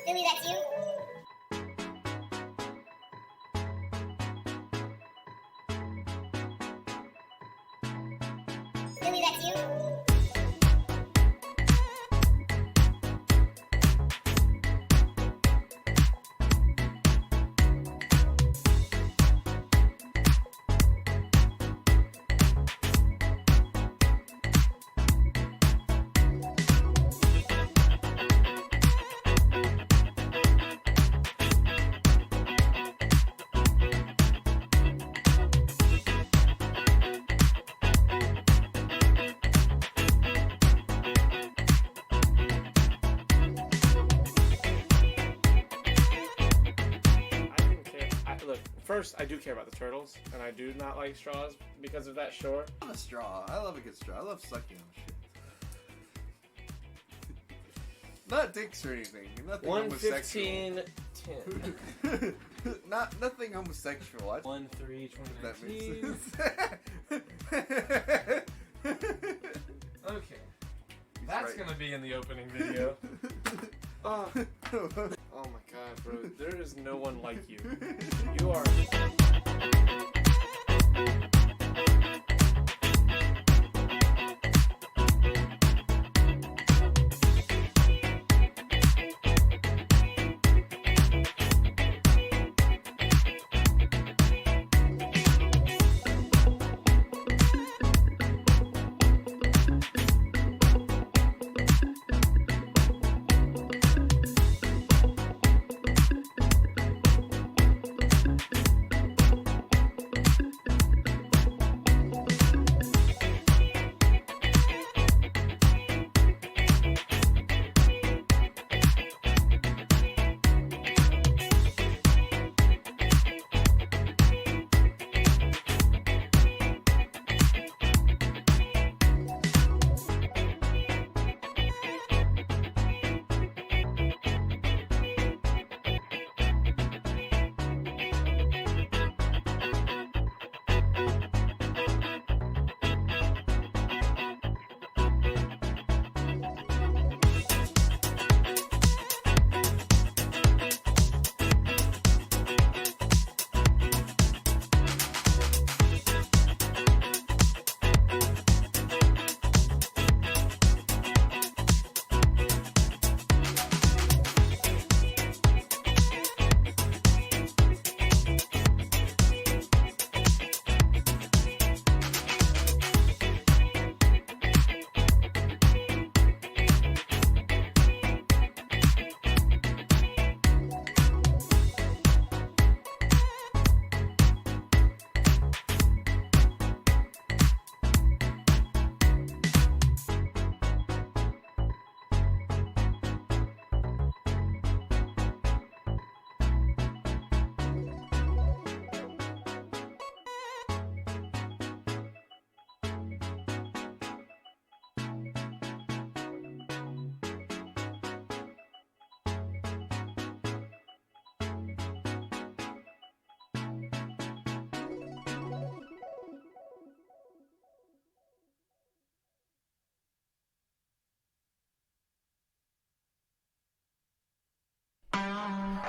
Billy, that's you? Billy, that's you? First, I do care about the turtles, and I do not like straws because of that, sure. I love a straw. I love a good straw. I love sucking on shit. Not dicks or anything. Nothing 115, 10. Nothing homosexual. 1, 3, 20, that 19. makes sense. Okay. That's right. Gonna be in the opening video. Oh my god, bro. There is no one like you. You are...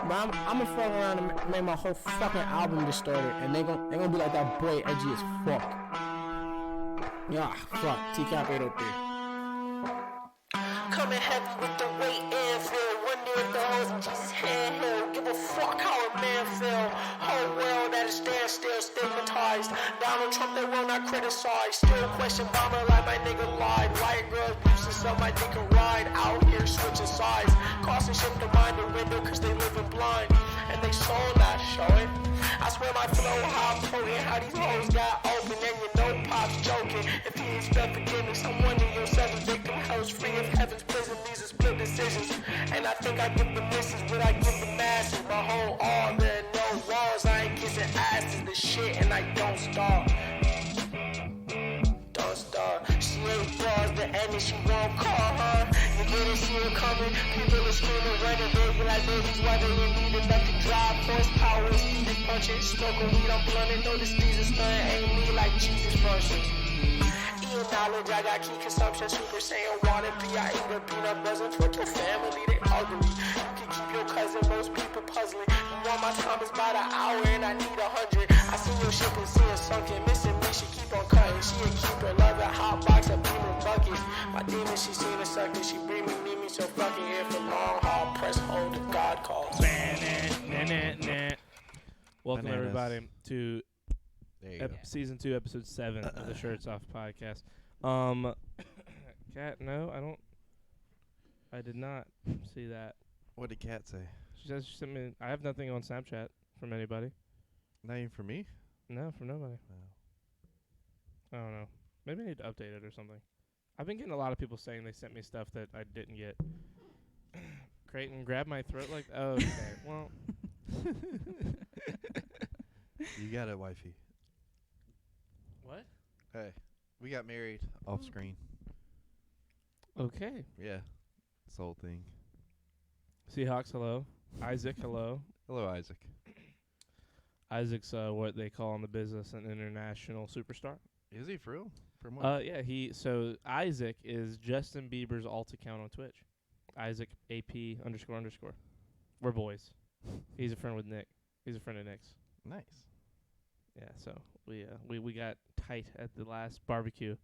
But I'm gonna fuck around and make my whole fucking album distorted, and they gonna be like, that boy edgy as fuck. Yeah, fuck. TCAP 803. Coming heavy with the weight and feel. Wonder if the hoes in Jesus' hand held. Give a fuck how a man feel. Whole world at a standstill, stigmatized. Donald Trump, they will not criticize. Still question bomber like my nigga lied. White girls used to sell my dick and ride. Out here switching sides. Costing shit to mind the window cause they living blind. And they sold that, show it. I swear my flow, how I'm potent. How these hoes got open and you know Pop's joking. If he expect forgiveness, I'm wondering yourself a victim. Hell's free of heaven's prison. These are split decisions. And I think I give the misses what I give the masses. My whole all there are no walls. I ain't kissing asses, the shit, and I don't stop. Don't stop. She ain't bars, the enemy, she won't call her. You didn't see it coming. People are screaming, running, baby, like babies. Why they didn't need enough to drive horsepower. Speed punching, smoking weed, I'm blunting. Notice these are stunning, ain't me like Jesus versions. Eating knowledge, I got key consumption. Super Saiyan water, B.I. eat a peanut buzzing. Twitter family, they ugly. You can keep your cousin, most people puzzling. You want my time is by the hour and I need 100. I see your ship and see it sunken. Missing me, she keep on cutting. She a keeper, love a hot box, a beamer bucket. My demon, she seen a sucker. She bring me, need me, so fucking here for long haul. Press hold if God calls. Welcome Bananas. everybody to There you go. season 2, episode 7 of the Shirts Off podcast. Kat, no, I did not see that. What did Kat say? She says she sent me. I have nothing on Snapchat from anybody. Not even for me? No, from nobody. No. I don't know. Maybe I need to update it or something. I've been getting a lot of people saying they sent me stuff that I didn't get. Creighton, grab my throat like. Oh, okay. Well. You got it, wifey. What? Hey, we got married off screen. Okay. Yeah. This whole thing. Seahawks, hello. Isaac, hello. Hello, Isaac. Isaac's what they call in the business an international superstar. Is he for real? From what? Yeah, so Isaac is Justin Bieber's alt account on Twitch. Isaac AP __. We're boys. He's a friend with Nick. He's a friend of Nick's. Nice. Yeah, so we got tight at the last barbecue,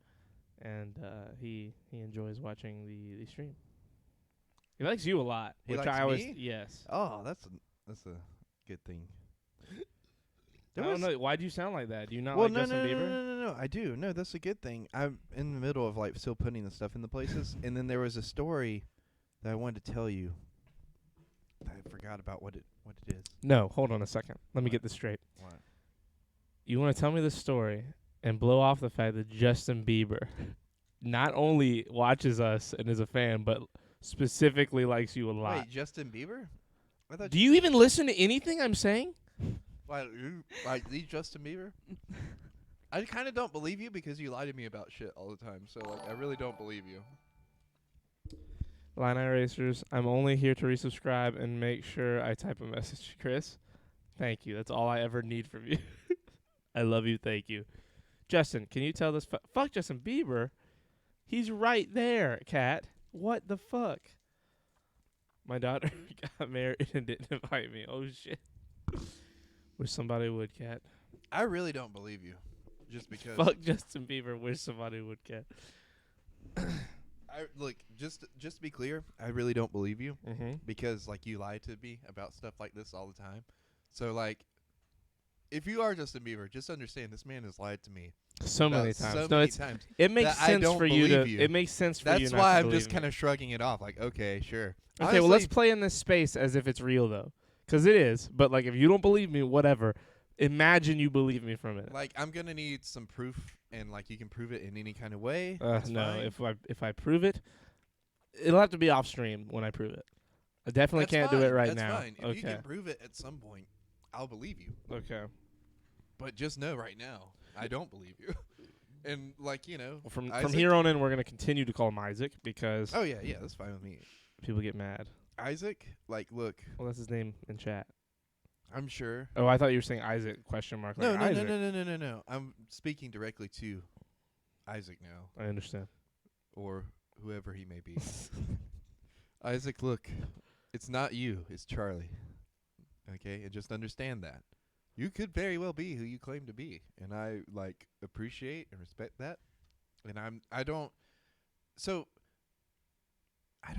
and he enjoys watching the stream. He likes you a lot, He which likes I always me? yes. Oh, that's a good thing. I don't know. Why do you sound like that? Do you not Well, like no, Justin no, Bieber? no. I do. No, that's a good thing. I'm in the middle of like still putting the stuff in the places, and then there was a story that I wanted to tell you. I forgot about what it is. No, hold on a second. Let me What? get this straight. What? You want to tell me this story and blow off the fact that Justin Bieber not only watches us and is a fan, but specifically likes you a lot. Wait, Justin Bieber? I thought Do you even listen to anything I'm saying? Why, you like the Justin Bieber? I kind of don't believe you because you lie to me about shit all the time. So like, I really don't believe you. Line Erasers, I'm only here to resubscribe and make sure I type a message to Chris. Thank you. That's all I ever need from you. I love you. Thank you. Justin, can you tell this? Fuck Justin Bieber. He's right there, Kat. What the fuck? My daughter got married and didn't invite me. Oh, shit. Wish somebody would, Kat. I really don't believe you, just because. Fuck Justin Bieber. Wish somebody would, Kat. I look just to be clear. I really don't believe you Mm-hmm. because like you lie to me about stuff like this all the time. So like, if you are Justin Bieber, just understand this man has lied to me So about many times. So no, many it's times. it makes that I sense don't for you to. believe you. It makes sense for you. That's not why to I'm believe just me. kind of shrugging it off. Like, okay, sure. Okay, well, let's Honestly, play in this space as if it's real, though. 'Cause it is. But, like, if you don't believe me, whatever. Imagine you believe me for a minute. like, I'm gonna need some proof, and like, you can prove it in any kind of way. That's no, fine. if I prove it, it'll have to be off stream when I prove it. I definitely That's can't do it fine. right That's now. Fine. If Okay. you can prove it at some point, I'll believe you. Okay. But just know right now, I don't believe you. And like, you know, Well, from Isaac- here on in, we're gonna continue to call him Isaac because Oh yeah, that's fine with me. people get mad. Isaac, like, look, Well, that's his name in chat. I'm sure. Oh, I thought you were saying Isaac question mark. No, like no, no, Isaac. no, no, no, no, no. I'm speaking directly to Isaac now, I understand. or whoever he may be. Isaac, look, it's not you, it's Charlie. Okay, and just understand that. You could very well be who you claim to be, and I like appreciate and respect that. And I don't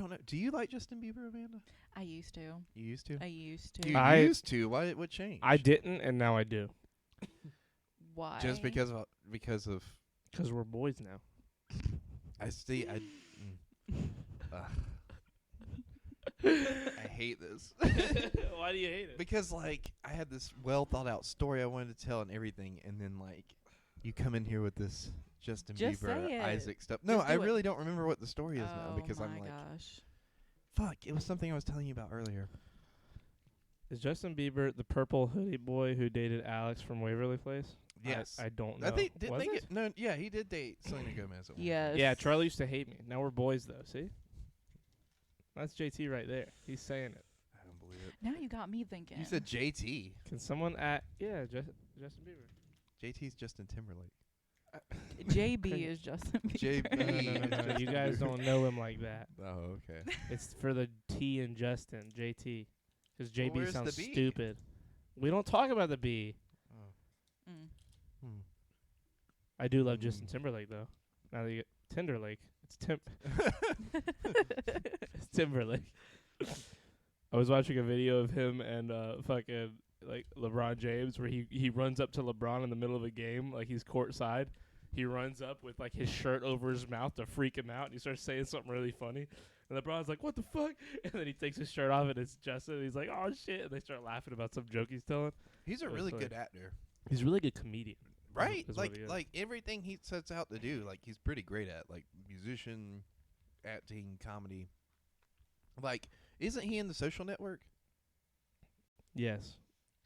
know. Do you like Justin Bieber, Amanda? I used to. You used to? I used to. You I- used to. Why? What changed? I didn't, and now I do. Why? Just because of 'Cause we're boys now. I see. I hate this Why do you hate it? because like I had this well thought out story I wanted to tell and everything, and then like you come in here with this Justin Just Bieber, say it. Isaac stuff. No, Just I do it. really don't remember what the story is now Oh because my I'm like, gosh. fuck. It was something I was telling you about earlier. Is Justin Bieber the purple hoodie boy who dated Alex from Waverly Place? Yes. I don't know. I think didn't Was they it? get no? Yeah, he did date Selena Gomez. At one Yes. Yeah, Charlie used to hate me. Now we're boys, though. See? That's JT right there. He's saying it. I don't believe it. Now you got me thinking. You said JT. Can someone Justin Bieber. JT's Justin Timberlake. JB is Justin Bieber. JB. No. You guys don't know him like that. Oh, okay. It's for the T in Justin, JT. Because JB where's sounds the B? stupid. We don't talk about the B. Mm. I do love Justin Timberlake though. Now that you get Timberlake, it's it's Timberlake. I was watching a video of him and fucking like LeBron James where he runs up to LeBron in the middle of a game, like he's courtside. He runs up with like his shirt over his mouth to freak him out, and he starts saying something really funny. And LeBron's like, "What the fuck?" And then he takes his shirt off, and it's Justin. And he's like, "Oh shit!" And they start laughing about some joke he's telling. He's a That's really funny. good actor. He's a really good comedian. Right? is what he is. Like everything he sets out to do, like he's pretty great at. Like musician, acting, comedy. Like, isn't he in The Social Network? Yes,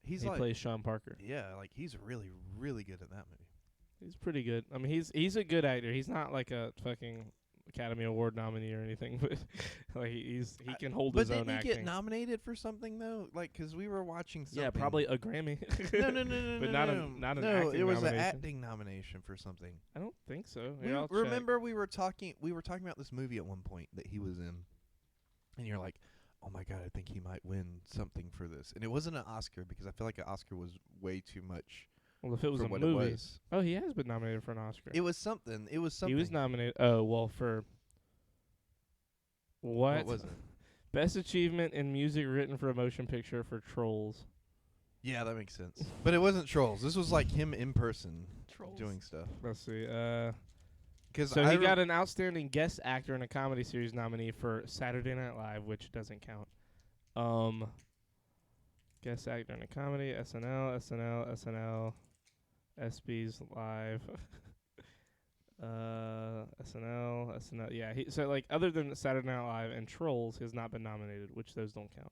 He's he like, plays Sean Parker. yeah, like he's really, really good at that movie. He's pretty good. I mean, he's a good actor. He's not like a fucking Academy Award nominee or anything, but like he can hold But his own didn't he acting. get nominated for something though? Like, 'cause we were watching something. Yeah, probably a Grammy. No, But no, not an no. acting It was an nomination. acting nomination for something. I don't think so. We Here, I'll check. remember we were talking about this movie at one point that he was in, and you're like, oh my god, I think he might win something for this. And it wasn't an Oscar because I feel like an Oscar was way too much Well, if it was for a what movie. it was. Oh, he has been nominated for an Oscar. It was something. It was something. He was nominated. Oh, well, for what? What was it? Best achievement in music written for a motion picture for Trolls. Yeah, that makes sense. But it wasn't Trolls. This was like him in person Trolls. doing stuff. Let's see. Because So he got an outstanding guest actor in a comedy series nominee for Saturday Night Live, which doesn't count. Guest actor in a comedy, SNL, SB's Live, SNL. Yeah, so like other than Saturday Night Live and Trolls, has not been nominated, which those don't count.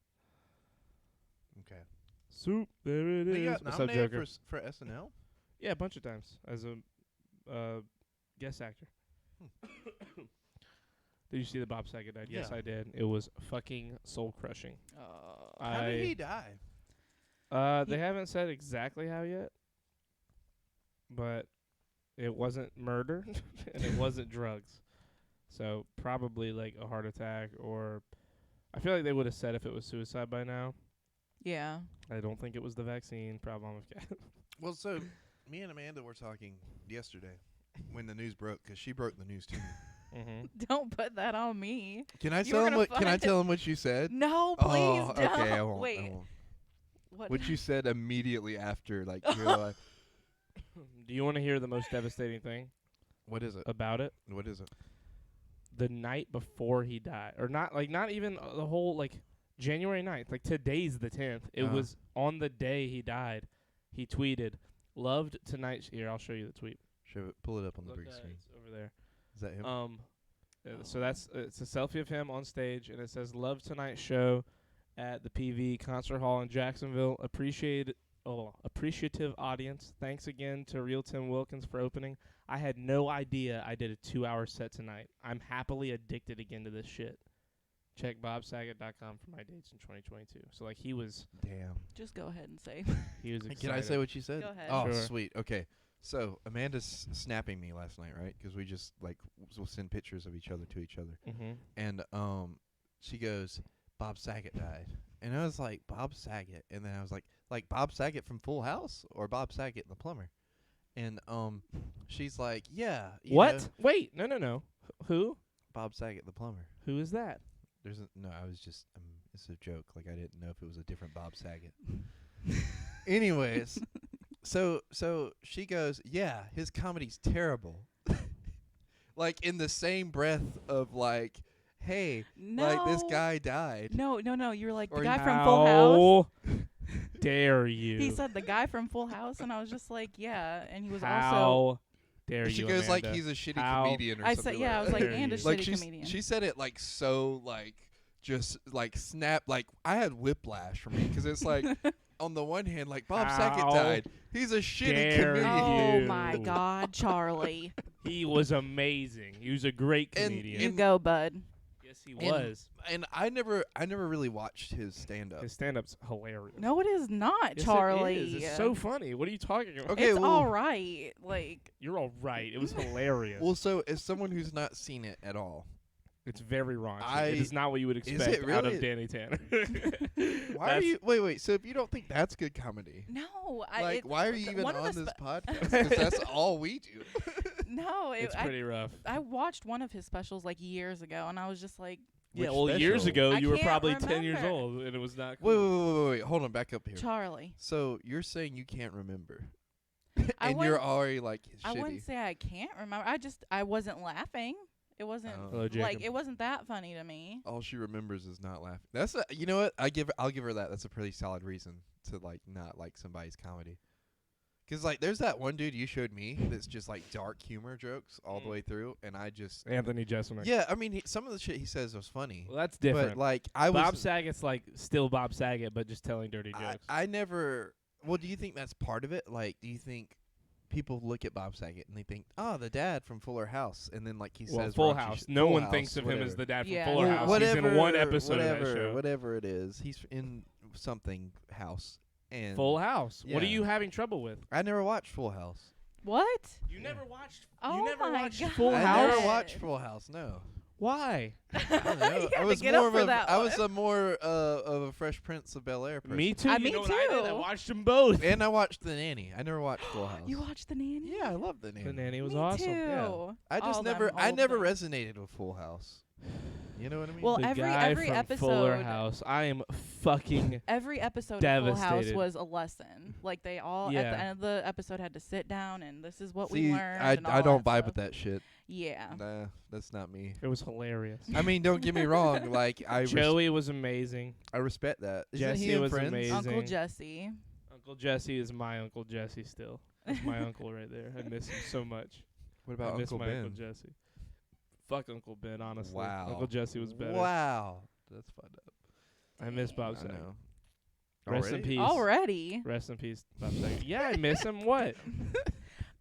Okay. Soup, there it is. He got What's up, nominated Joker? for SNL. Yeah, a bunch of times as a guest actor. Did you see the Bob Saget died? Yes, Yeah. I did. It was fucking soul crushing. How did he die? They haven't said exactly how yet, but it wasn't murder and it wasn't drugs. So probably like a heart attack, or I feel like they would have said if it was suicide by now. Yeah. I don't think it was the vaccine. Problem with cat. Well, so me and Amanda were talking yesterday when the news broke, 'cause she broke the news to me. Mm-hmm. Don't put that on me. Can I You tell were him gonna what? Can I find tell him what you said? No, please Oh, don't. okay, I won't. Wait. I won't. What? What you said immediately after, like, you're like, Do you want to hear the most devastating thing what is it? about it? What is it? The night before he died, or not even the whole like January 9th, like today's the 10th. It Uh-huh. was on the day he died. He tweeted, "Loved tonight's." Here, I'll show you the tweet. Pull it up on the Look, big screen. it's over there. Is that him? So it's a selfie of him on stage, and it says "Love tonight's show at the PV Concert Hall in Jacksonville. Appreciative audience. Thanks again to Real Tim Wilkins for opening. I had no idea I did a 2-hour set tonight. I'm happily addicted again to this shit. Check bobsaget.com for my dates in 2022. So like he was Damn. Just go ahead and say. he was excited. Can I say what you said? Go ahead. Oh, Sure. sweet. Okay. So Amanda's snapping me last night, right? 'Cause we just like we'll send pictures of each other to each other, Mm-hmm. and she goes, Bob Saget died, and I was like, Bob Saget, and then I was like Bob Saget from Full House or Bob Saget the plumber, and she's like, yeah. you What? know, Wait, no. Who? Bob Saget the plumber. Who is that? No, I was just it's a joke. Like I didn't know if it was a different Bob Saget. Anyways, so she goes, yeah, his comedy's terrible. Like in the same breath of like, hey, No. like this guy died. No. You're like the Or guy from Full House. How dare you? He said the guy from Full House, and I was just like, yeah. And he was How also. dare She you? goes like Amanda. he's a shitty How- comedian or I something. said, yeah. I was like like, Dare and a you. like shitty comedian. she said it like so like just like snap, like I had whiplash from me 'cause it's like on the one hand like Bob Saget How died, he's a shitty dare comedian. Oh you. my God, Charlie! He was amazing. He was a great And comedian. You go, bud. Yes, he And- was. And I never really watched his stand up. His stand-up's hilarious. No, it is not, Yes, Charlie. It is. It's so funny. What are you talking about? Okay, it's well- all right. Like, You're all right. It was hilarious. Well, so as someone who's not seen it at all, It's very raunchy. I- It is not what you would it expect out really? of Danny Tanner. Why are That's- you? Wait. So if you don't think that's good comedy, No, like, why are you even one of on the this podcast? Because that's all we do. No, It's pretty rough. I watched one of his specials like years ago, and I was just like, Yeah, Which well, years special? ago, I you were can't probably 10 years remember. old, and it was not Wait, cool. wait. Hold on, back up here. Charlie. So you're saying you can't remember, I and you're wouldn't- already like I shitty. wouldn't say I can't remember. I wasn't laughing. It wasn't Oh. Hello, like Jacob. it wasn't that funny to me. All she remembers is not laughing. That's you know what? I'll give her that. That's a pretty solid reason to like not like somebody's comedy. 'Cause like there's that one dude you showed me that's just like dark humor jokes all the way through, and I just Anthony Jeselnik. yeah. I mean, some of the shit he says was funny, Well, that's different. but like I was Bob Saget's like still Bob Saget, but just telling dirty jokes. I never. Well, do you think that's part of it? Like, do you think people look at Bob Saget and they think, oh, the dad from Fuller House, and then like he well, says Full raunchy House. shit. No Full one House, thinks of him as whatever. the dad from Yeah. Fuller Well, House. whatever, He's in one episode whatever, of that show. whatever it is. He's in something house. And Full House. What are Yeah. you having trouble with? I never watched Full House. What? You never watched. Oh you never my watched God. Full I House. never watched Full House. No. Why? I don't know. You I had was to get more up of for a. that I was one. a more of a Fresh Prince of Bel Air person. Me too. I You me know what I did? I too. watched them both. And I watched The Nanny. I never watched Full House. You watched The Nanny? Yeah, I love The Nanny. The Nanny was Me awesome. too. Yeah. I just All them never. I old never things. resonated with Full House. You know what I mean? Well, The every guy from episode, Fuller House. I am fucking. every episode of Full House Devastated. was a lesson. Like they all at Yeah. the end of the episode had to sit down and this is what See, we learned. I and all I don't that vibe stuff. with that shit. Yeah. Nah, that's not me. It was hilarious. I mean, don't get me wrong. Like Joey was amazing. I respect that. Isn't Jesse he in was Friends? amazing. Uncle Jesse. Uncle Jesse is my Uncle Jesse still. That's my uncle right there. I miss him so much. What about I miss Uncle my Ben? Uncle Jesse. Fuck Uncle Ben, honestly. Wow. Uncle Jesse was better. Wow, that's fucked up. I miss Bob I Saget. know. Rest in Already? peace. Already. Rest in peace, Bob Saget. Yeah, I miss him. What?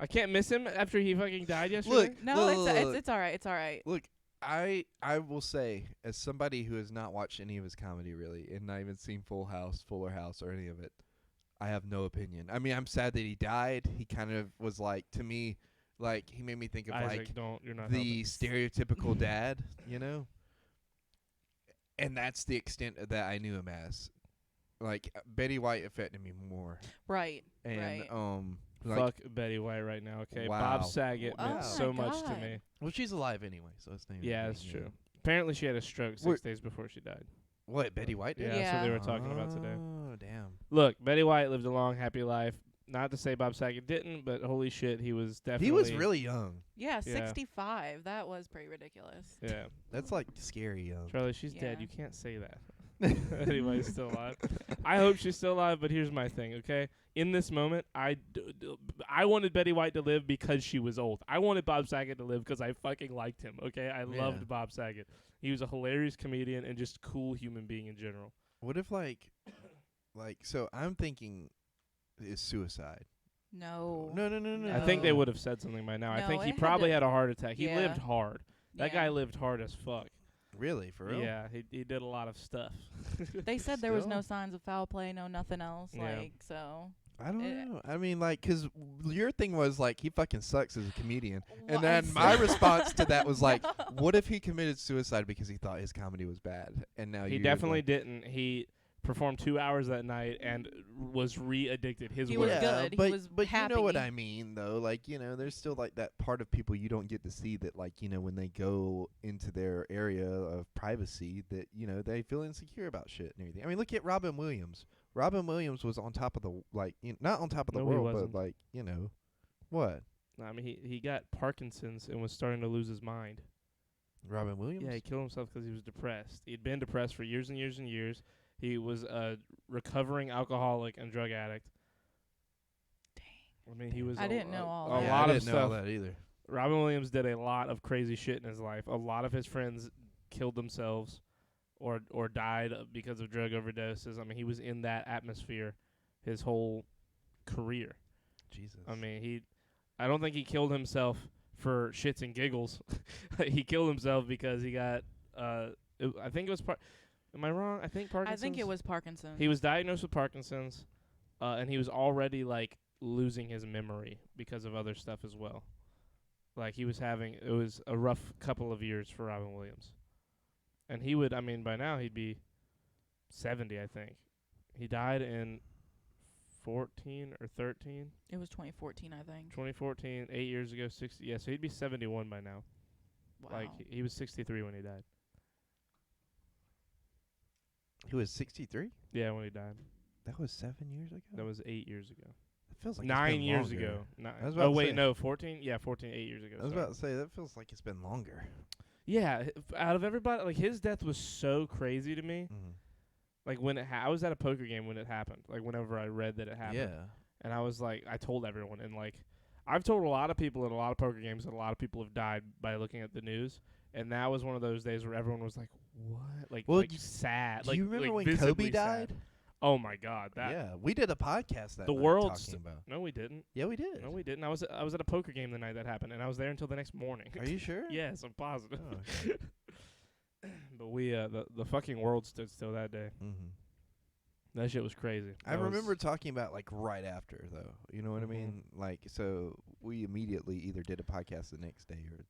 I can't miss him after he fucking died yesterday. Look, No, look. it's all right. It's all right. Look, I will say, as somebody who has not watched any of his comedy really, and not even seen Full House, Fuller House, or any of it, I have no opinion. I mean, I'm sad that he died. He kind of was like, to me, like he made me think of Isaac, like don't. You're not the helping. stereotypical dad, you know. And that's the extent that I knew him as. Like Betty White affected me more, Right. and Right. like, Fuck Betty White right now, okay? Wow. Bob Saget Oh meant my so much to God. me. well, she's alive anyway, so it's not even Yeah, a that's big true. deal. Apparently, she had a stroke 6 We're- days before she died. What, Betty White did? Yeah, that's what they Yeah. were talking about today. Oh, damn. Look, Betty White lived a long, happy life. Not to say Bob Saget didn't, but holy shit, he was definitely. He was really young. Yeah, Yeah. 65. That was pretty ridiculous. Yeah, That's like scary young. Charlie, she's dead. Yeah. You can't say that. Anybody's still alive. I hope she's still alive, but here's my thing, okay? In this moment, I wanted Betty White to live because she was old. I wanted Bob Saget to live because I fucking liked him, okay? I Yeah. loved Bob Saget. He was a hilarious comedian and just cool human being in general. What if like, so I'm thinking is suicide. No. No. I think they No. would have said something by now. I No, think it he had probably to- had a heart attack. He Yeah. lived hard. That Yeah. guy lived hard as fuck. Really, for real? Yeah, he did a lot of stuff. They said there was no Still? signs of foul play, no nothing else. Yeah. Like, so. I don't Eh. know. I mean, like, 'cause your thing was like he fucking sucks as a comedian, Well, and I then my said- response to that was like, what if he committed suicide because he thought his comedy was bad, and now He you're definitely like, didn't. He performed 2 hours that night and was re-addicted. His He work. was good. He But was but you know what happy. I mean, though. Like, you know, there's still like that part of people you don't get to see that, like, you know, when they go into their area of privacy, that, you know, they feel insecure about shit and everything. I mean, look at Robin Williams. Robin Williams was on top of the not on top of the No, he world, wasn't. but like, you know, what? I mean, he got Parkinson's and was starting to lose his mind. Robin Williams? Yeah, he killed himself because he was depressed. He'd been depressed for years and years and years. He was a recovering alcoholic and drug addict. Dang. I mean, he was. I didn't know all a that. Yeah, lot I of didn't know all stuff. that either. Robin Williams did a lot of crazy shit in his life. A lot of his friends killed themselves or died because of drug overdoses. I mean, he was in that atmosphere his whole career. Jesus. I mean, I don't think he killed himself for shits and giggles. He killed himself because he got I think it was am I wrong? I think Parkinson's. I think it was Parkinson's. He was diagnosed with Parkinson's, and he was already like losing his memory because of other stuff as well. Like it was a rough couple of years for Robin Williams. And he would, I mean, by now he'd be 70, I think. He died in 14 or 13. It was 2014, I think. 2014, 8 years ago, 60. Yeah, so he'd be 71 by now. Wow. Like, he was 63 when he died. He was 63? Yeah, when he died. That was 7 years ago? That was 8 years ago. That feels like 9 it's been years longer. ago. I was about to say- No, 14? Yeah, 14, 8 years ago. I was sorry. about to say, that feels like it's been longer. Yeah, out of everybody, like, his death was so crazy to me. Mm-hmm. Like, when I was at a poker game when it happened. Like, whenever I read that it happened. Yeah. And I was like, I told everyone. And, like, I've told a lot of people at a lot of poker games that a lot of people have died by looking at the news. And that was one of those days where everyone was like, what? Like, Well, sad. Do like, you remember like when visibly Kobe died? sad. Oh, my God. Yeah, we did a podcast that The night world's talking about. No, we didn't. Yeah, we did. No, we didn't. I was at a poker game the night that happened, and I was there until the next morning. Are you sure? Yes, I'm positive. Oh, okay. But we, the fucking world stood still that day. Mm-hmm. That shit was crazy. I remember talking about, like, right after, though. You know what I Mhm. mean? Like, so we immediately either did a podcast the next day or,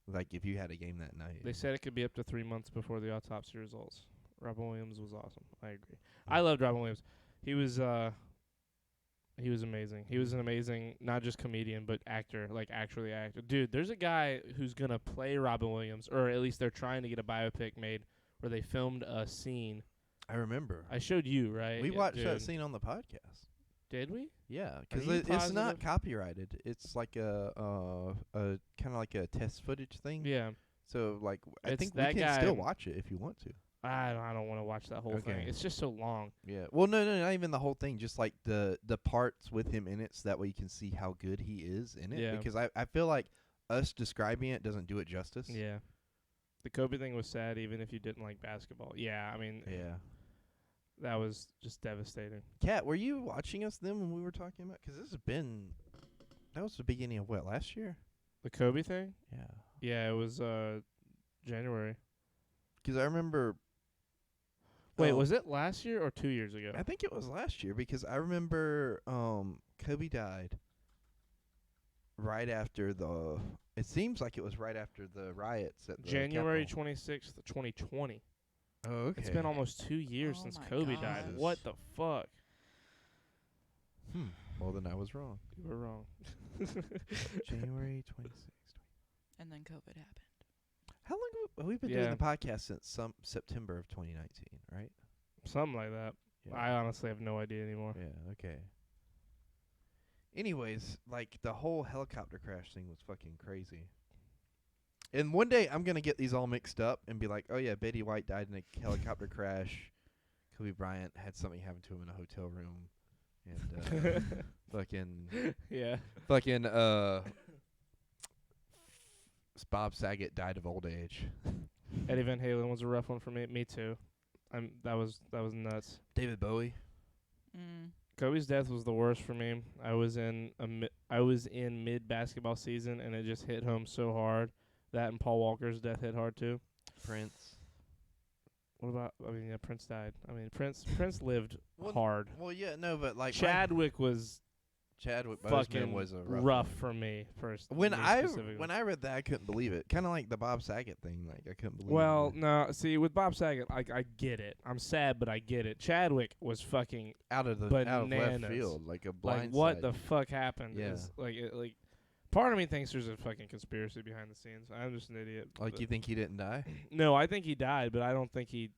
like, if you had a game that night. They said it could be up to 3 months before the autopsy results. Robin Williams was awesome. I agree. Mm. I loved Robin Williams. He was amazing. He was an amazing, not just comedian, but actor, like actually actor. Dude, there's a guy who's going to play Robin Williams, or at least they're trying to get a biopic made where they filmed a scene. I remember. I showed you, right? We Yeah, watched that dude. scene on the podcast. Did we? Yeah, because you it's not positive? copyrighted. It's like a kind of like a test footage thing. Yeah. So like I It's think we that can guy- still watch it if you want to. I don't want to watch that whole thing. Okay. It's just so long. Yeah. Well, no, not even the whole thing. Just like the parts with him in it, so that way you can see how good he is in it. Yeah. Because I feel like us describing it doesn't do it justice. Yeah. The Kobe thing was sad, even if you didn't like basketball. Yeah, I mean, Yeah. that was just devastating. Kat, were you watching us then when we were talking about? Because that was the beginning of what, last year? The Kobe thing? Yeah. Yeah, it was January. Because I remember. Wait, was it last year or 2 years ago? I think it was last year because I remember Kobe died right after the. It seems like it was right after the riots at the January Capitol. 26th, 2020. Oh, okay. It's been almost 2 years Oh since my Kobe died. gosh. What the fuck? Well, then I was wrong. You were wrong. January 26th. And then COVID happened. How long have we been Yeah. doing the podcast since September of 2019, right? Something like that. Yeah. I honestly have no idea anymore. Yeah, okay. Anyways, like the whole helicopter crash thing was fucking crazy. And one day I'm going to get these all mixed up and be like, oh yeah, Betty White died in a helicopter crash. Kobe Bryant had something happen to him in a hotel room. And fucking Bob Saget died of old age. Eddie Van Halen was a rough one for me. Me too. That was nuts. David Bowie. Kobe's death was the worst for me. I was in mid basketball season, and it just hit home so hard. That and Paul Walker's death hit hard too. Prince. What about? I mean, yeah, Prince died. I mean, Prince lived Well, hard. Well, yeah, no, but like Chadwick was Chadwick fucking Boseman was a rough for me. First, When me I specifically. when I read that, I couldn't believe it. Kind of like the Bob Saget thing. Like I couldn't believe. Well, it. no, see, with Bob Saget, like I get it. I'm sad, but I get it. Chadwick was fucking out of left bananas. field, like a blind. like what the fuck happened? Yeah. Is, like part of me thinks there's a fucking conspiracy behind the scenes. I'm just an idiot. Like but- you think he didn't die? No, I think he died, but I don't think he.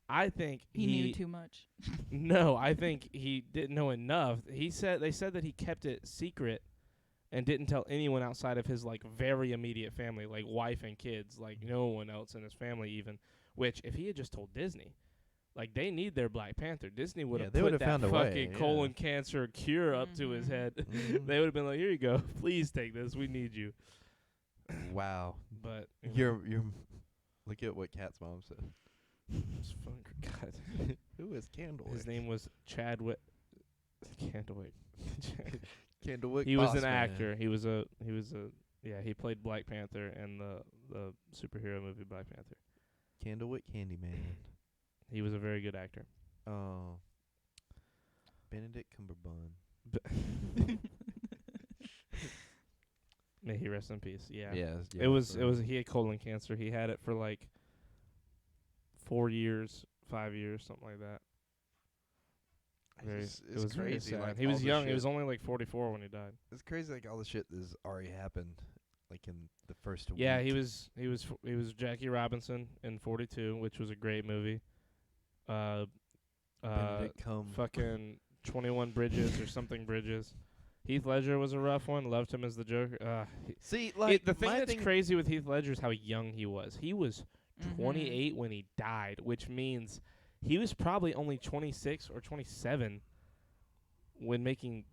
I think He knew too much. No, I think he didn't know enough. They said that he kept it secret and didn't tell anyone outside of his like very immediate family, like wife and kids, like no one else in his family even. Which if he had just told Disney, like they need their Black Panther, Disney would have they put would've that found a fucking way, yeah. colon cancer cure up to his Mhm. head. Mhm. They would have been like, "Here you go, please take this. We need you." Wow. But you know, You're. Look at what Kat's mom said. it's fun. God, Who is Candlewick? his name was Chadwick Candlewick. Candlewick. He was Boss an Man. actor. He was a yeah, he played Black Panther in the superhero movie Black Panther. Candlewick Candyman. He was a very good actor. Oh. Benedict Cumberbatch. May he rest in peace. Yeah. Yeah. It was he had colon cancer. He had it for like 4 years, 5 years, something like that. It's It was very crazy. sad. Like He all was the young. He shit- was only like 44 when he died. It's crazy, like all the shit that's already happened, like in the first Yeah, week. he was Jackie Robinson in 42, which was a great movie. Benedict Fucking 21 Bridges or something Bridges. Heath Ledger was a rough one. Loved him as the Joker. See, like The thing my that's crazy with Heath Ledger is how young he was. He was Mhm. 28 when he died, which means he was probably only 26 or 27 when making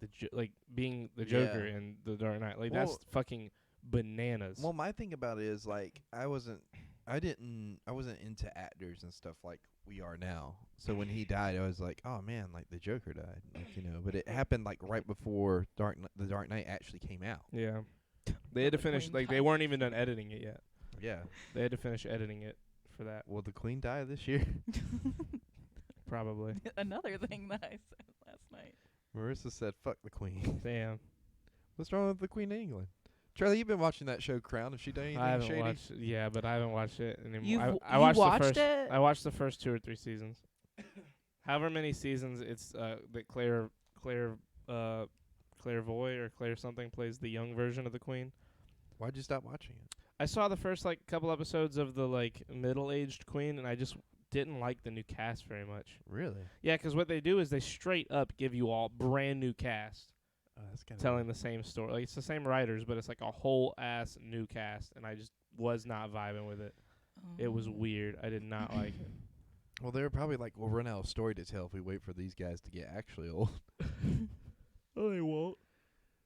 being the Joker Yeah. in The Dark Knight. Like Well- that's fucking bananas. Well, my thing about it is like I wasn't into actors and stuff like we are now. So when he died, I was like, oh man, like the Joker died, like, you know. But it happened like right before The Dark Knight actually came out. Yeah. They had to The finish, Queen like, they died. weren't even done editing it yet. Yeah. They had to finish editing it for that, Well, the Queen died this year. probably. Another thing that I said last night. Marissa said, "Fuck the Queen." Damn. What's wrong with the Queen of England? Charlie, you've been watching that show Crown. Has she done anything I haven't shady? watched it. Yeah, but I haven't watched it anymore. You've I you watched watched the first, it? I watched the first 2 or 3 seasons. However many seasons it's that Claire or Claire something plays the young version of the Queen. Why'd you stop watching it? I saw the first like couple episodes of the like middle-aged Queen, and I just didn't like the new cast very much. Really? Yeah, 'cause what they do is they straight up give you all brand new cast That's kind of telling the same story. Like it's the same writers, but it's like a whole ass new cast, and I just was not vibing with it. It was weird. I did not like it. Well, they were probably like, we'll run out of story to tell if we wait for these guys to get actually old. Oh, they won't.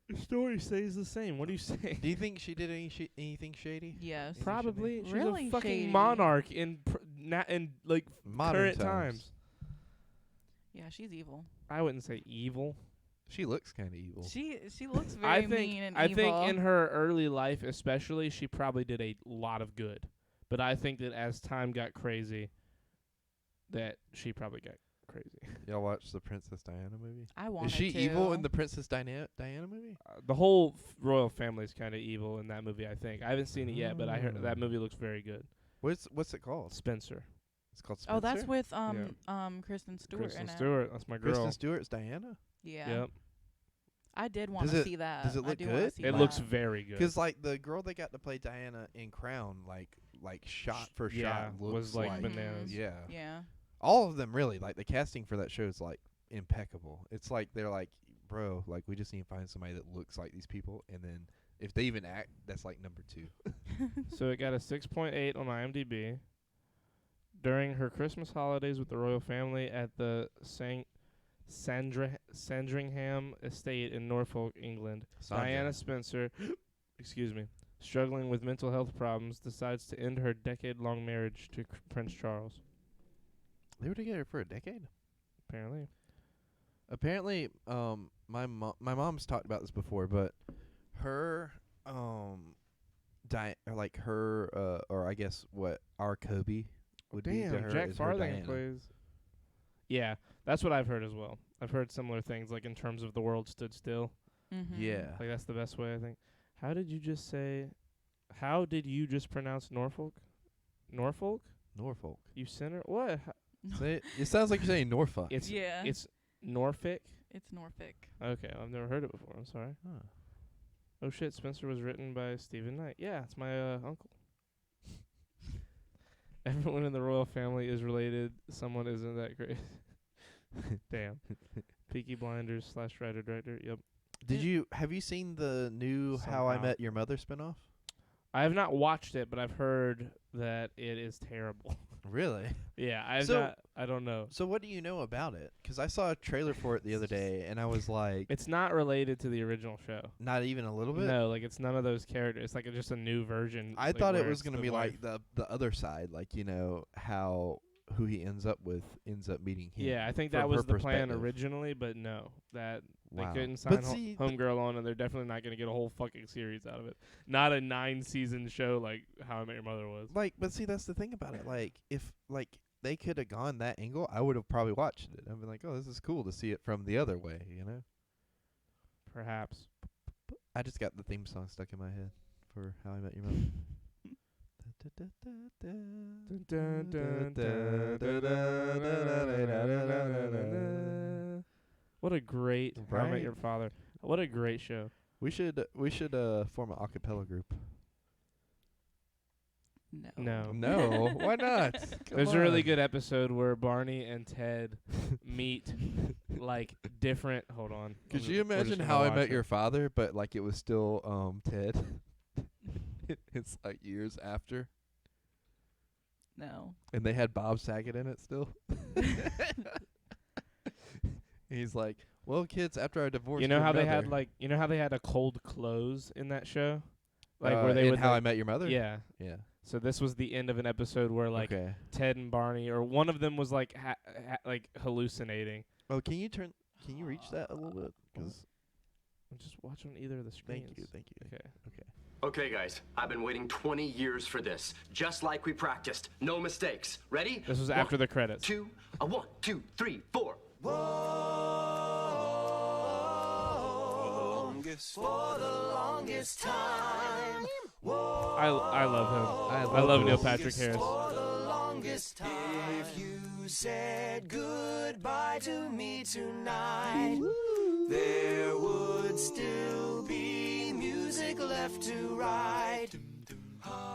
The story stays the same. What are you saying? Do you think she did anything shady? Yes. Any Probably. She's Really a fucking shady. monarch in like Modern current times. Yeah, she's evil. I wouldn't say evil. She looks kind of evil. She looks I very think mean and I evil. think in her early life, especially, she probably did a lot of good. But I think that as time got crazy, that she probably got crazy. Y'all watch the Princess Diana movie? I wanted Is she to. evil in the Princess Diana movie? The whole royal family is kind of evil in that movie. I think I haven't seen it yet, but I heard that movie looks very good. What's it called? Spencer, It's called Spencer. Oh, that's with Yeah. Kristen Stewart Kristen in it. Stewart, that's my girl. Kristen Stewart's Diana. Yeah. Yep, I did want Does to it- see that. does it I look do wanna good? see it that. looks very good. Because like the girl they got to play Diana in Crown, like shot for Yeah, shot was looks like like bananas. yeah. Yeah. All of them really, like the casting for that show is like impeccable. It's like they're like, bro, like we just need to find somebody that looks like these people, and then if they even act, that's like number 2. So it got a 6.8 on IMDb. During her Christmas holidays with the royal family at the Sandringham estate in Norfolk, England, Diana Spencer, excuse me, struggling with mental health problems, decides to end her decade-long marriage to Prince Charles. They were together for a decade. Apparently, My mom's talked about this before, but her or I guess what our Kobe would be to her Jack is her Farthing Diana. plays. Yeah, that's what I've heard as well. I've heard similar things, like in terms of the world stood still. Mm-hmm. Yeah. Like that's the best way, I think. How did you just pronounce Norfolk? Norfolk? Norfolk. You sinner? What? Say it sounds like you're saying Norfolk. It's Yeah. it's Norfolk. It's Norfolk. Okay, I've never heard it before. I'm sorry. Huh. Oh shit, Spencer was written by Stephen Knight. Yeah, it's my uncle. Everyone in the royal family is related. Someone isn't that great. Damn. Peaky Blinders / writer director. Yep. Have you seen the new How I Somehow. Met Your Mother spinoff? I have not watched it, but I've heard that it is terrible. Really? Yeah, I don't know. So what do you know about it? 'Cause I saw a trailer for it the other day, and I was like, It's not related to the original show. not even a little bit. No, like it's none of those characters. It's like just a new version. I like, thought it where was it's gonna the be wife. like the other side, like how who he ends up meeting him. Yeah, I think from that was her the plan perspective. originally, but no, that Wow. they couldn't sign But see, Homegirl on, and they're definitely not going to get a whole fucking series out of it. Not a 9-season show like How I Met Your Mother was. but see, that's the thing about it. Like, if they could have gone that angle, I would have probably watched it. I'd be like, oh, this is cool to see it from the other way, you know? Perhaps. I just got the theme song stuck in my head for How I Met Your Mother. Dun, dun, dun, dun, dun, dun, dun, dun. What a great How I Met Right? Your Father. What a great show. We should form an a cappella group. No. No. No, why not? There's a really good episode where Barney and Ted meet like different. Hold on. Could We're you just imagine gonna How I watch Met it. Your Father, but like it was still Ted? It's like years after, No. and they had Bob Saget in it still. He's like, "Well, kids, after I divorced, You know your how they had mother-" like you know how they had a cold close in that show, like where they in would How I like, Met Your Mother. yeah. yeah. So this was the end of an episode where like Okay. Ted and Barney or one of them was like like hallucinating. Oh, can you reach that a little bit? 'Cause I'm just watching either of the screens. thank you. Okay. Okay, guys, I've been waiting 20 years for this. Just like we practiced. No mistakes. Ready? This was after the credits. 2, 1, 2, 3, 4. I love him. I love Neil Patrick Harris. If you said goodbye to me tonight, there would still be music left to write.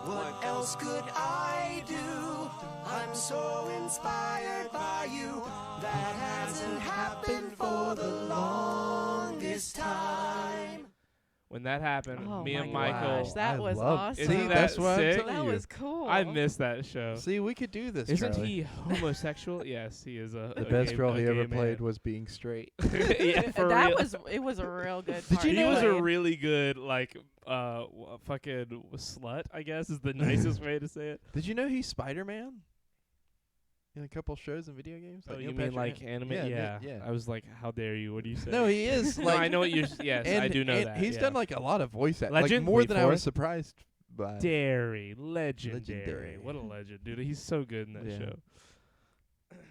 What else could I do? I'm so inspired by you. That hasn't happened for the longest time. When that happened, Oh me my and Michael. gosh, that I was love- awesome. Isn't See, that that's what sick? I'm telling That you. was cool. I missed that show. See, we could do this. Isn't Charlie. he homosexual? Yes, he is a The a best gay- role a he gay ever man. played was being straight. Yeah, for that real. it was a real good Did part. you He know was a Played. really good like fucking slut, I guess is the nicest way to say it. Did you know he's Spider-Man? In a couple shows and video games. Oh, Like you Neil mean Patrick like Har- anime? Yeah, Yeah. yeah. I was like, how dare you? What do you say? No, he is. No, Like I know what you're. Yes, I do know and that. He's yeah. done like a lot of voice acting, Legend, like more wait than I for was it. surprised by. Legendary. Legendary. What a legend, dude. He's so good in that Yeah. show.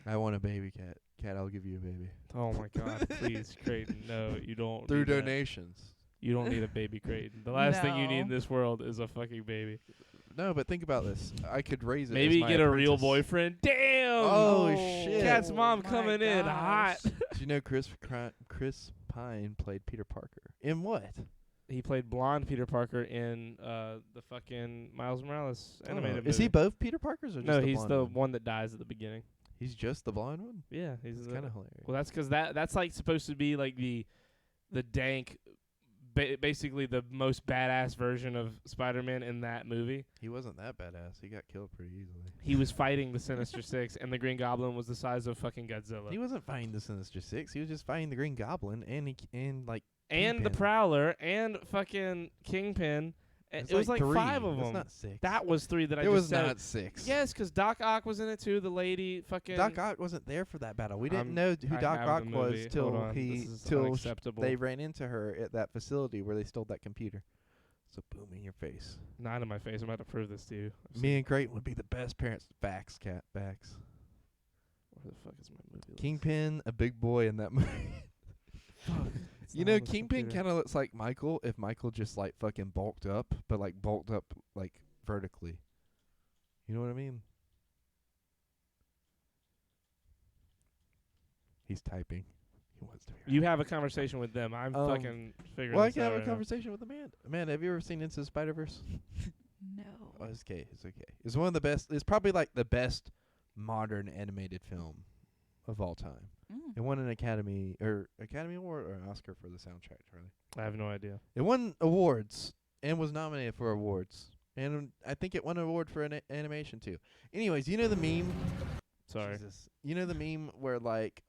I want a baby cat. Cat, I'll give you a baby. Oh my God, please, Creighton. No, you don't. Through need that. donations. You don't need a baby, Creighton. The last thing you need in No. this world is a fucking baby. No, but think about this. I could raise it. Maybe as my get a real apprentice. boyfriend. Damn. Oh, shit. Cat's mom my coming in hot. gosh. Do you know Chris Pine played Peter Parker? In what? He played blonde Peter Parker in the fucking Miles Morales animated Is he movie. both Peter Parkers or just No, the he's blonde the one? one that dies at the beginning. He's just the blonde one? Yeah, he's It's the- kind of hilarious. Well, that's because that's like supposed to be like the dank, basically the most badass version of Spider-Man in that movie. He wasn't that badass. He got killed pretty easily. He was fighting the Sinister Six, and the Green Goblin was the size of fucking Godzilla. He wasn't fighting the Sinister Six. He was just fighting the Green Goblin and like And the Kingpin. Prowler, and fucking Kingpin. It's It was like three. 5 of That's them. not 6. That was 3 that I it just was said. not 6. Yes, because Doc Ock was in it too. The lady fucking. Doc Ock wasn't there for that battle. We didn't I'm- know who I Doc have Ock the was movie. till Hold on. This is till unacceptable. they ran into her at that facility where they stole that computer. So boom in your face. Not in my face. I'm about to prove this to you. Me and Creighton would be the best parents. Facts, cat. Facts. Where the fuck is my movie? list? Kingpin, a big boy in that movie. It's You not know, on the Kingpin computer. kind of looks like Michael if Michael just like fucking bulked up, but like bulked up like vertically. You know what I mean? He's typing. He wants to be. You have a conversation with them. I'm Um, fucking figuring Well, I this can out have a right now. conversation with Amanda. Amanda, have you ever seen Into the Spider-Verse? No. Oh, it's okay. It's okay. It's one of the best. It's probably like the best modern animated film of all time. Mm. It won an Academy Award or an Oscar for the soundtrack, Charlie. I have no idea. It won awards and was nominated for awards. And I think it won an award for animation too. Anyways, you know the meme? Sorry. Jesus. You know the meme where like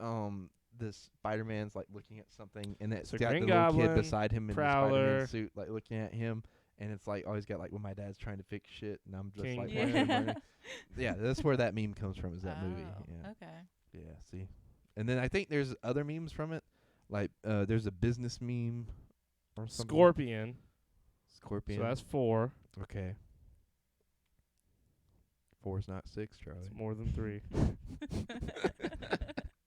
this Spider-Man's like looking at something and it's So got the Green little Goblin, kid beside him in Prowler. the Spider-Man suit like looking at him, and it's like always got like when my dad's trying to fix shit and I'm just like King. whatever. Yeah, that's where that meme comes from, is that movie. Oh, Yeah. Okay. Yeah, see. And then I think there's other memes from it. Like there's a business meme or something. Scorpion. Scorpion. So that's 4. okay. 4's not 6, Charlie. It's more than 3.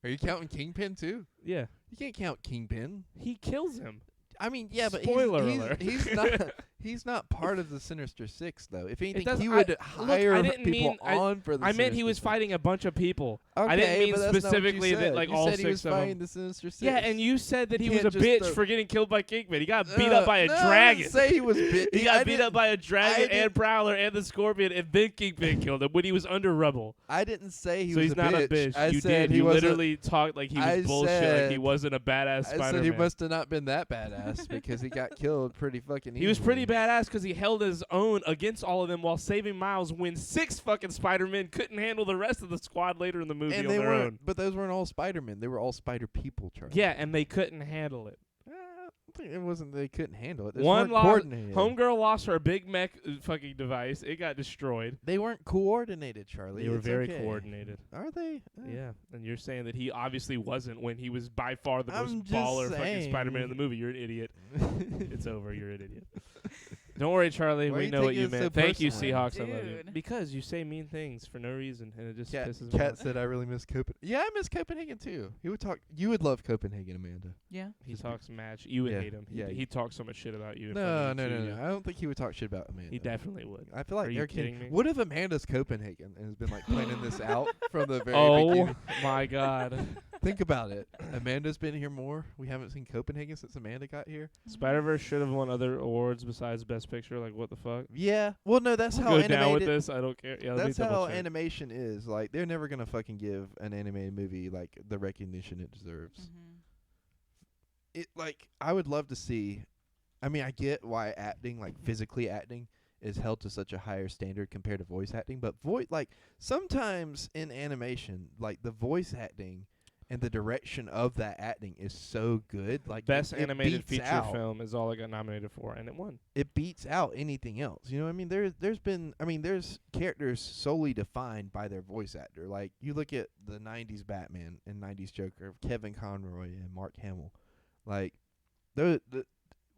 Are you counting Kingpin too? Yeah. You can't count Kingpin. He kills him. I mean, yeah, but Spoiler he's alert. not He's not part of the Sinister Six, though. If anything, doesn't- he would look, hire I didn't people mean- on for the I meant he Sinister was Six. fighting a bunch of people. Okay, I didn't mean but that's not what you specifically that said. like you all said he was six of them. fighting the Sinister Six. Yeah, and you said that he was can't a just bitch throw- for getting killed by Kingpin. He got beat up by a no, I dragon. didn't say he was bit. He got beat up by a dragon didn't- and Prowler and the Scorpion, and then Kingpin killed him when he was under rubble. I didn't say he So was he's a not bitch. a bitch. I You said did. he You wasn't- literally talked like he was I bullshit, like he said- wasn't a badass I Spider-Man. said he must have not been that badass because he got killed pretty fucking easily. He was pretty badass because he held his own against all of them while saving Miles when 6 fucking Spider-Men couldn't handle the rest of the squad later in the movie And on they their weren't, own. but those weren't all Spider-Men. They were all Spider people, Charlie. Yeah, and they couldn't handle it. I think it wasn't they couldn't handle it. They One weren't lost. coordinated. Homegirl lost her big mech fucking device. It got destroyed. They weren't coordinated, Charlie. They were It's very okay. coordinated. Are they? Yeah, and you're saying that he obviously wasn't when he was by far the I'm most just baller fucking saying. Spider-Man in the movie. You're an idiot. It's over. You're an idiot. Don't worry, Charlie. Why we you know what taking you it so meant. Thank you, personally? Seahawks. I love you. Dude. Because you say mean things for no reason, and it just pisses me Cat off. said I really miss Copenhagen. Yeah, I miss Copenhagen too. He would talk. You would love Copenhagen, Amanda. Yeah. He talks match. You would Yeah, hate him. yeah. He talks so much shit about you. In No, front no, of you no, too, no. yeah. I don't think he would talk shit about Amanda. He definitely would. I feel like Are you they're kidding me? What if Amanda's Copenhagen and has been like planning this out from the very Oh beginning? my God. Think about it. Amanda's been here more. We haven't seen Copenhagen since Amanda got here. Spider-Verse should have won other awards besides Best Picture. Like, what the fuck? Yeah. Well, no, that's how Go animated. down with this. I don't care. Yeah, let me That's how double check. animation is. Like, they're never gonna fucking give an animated movie like the recognition it deserves. Mm-hmm. It like I would love to see. I mean, I get why acting, like physically acting, is held to such a higher standard compared to voice acting. But like sometimes in animation, like the voice acting and the direction of that acting is so good. Like Best it animated beats feature out. film is all it got nominated for, and it won. It beats out anything else. You know what I mean? There's characters solely defined by their voice actor. Like you look at the 90s Batman and 90s Joker, Kevin Conroy and Mark Hamill. Like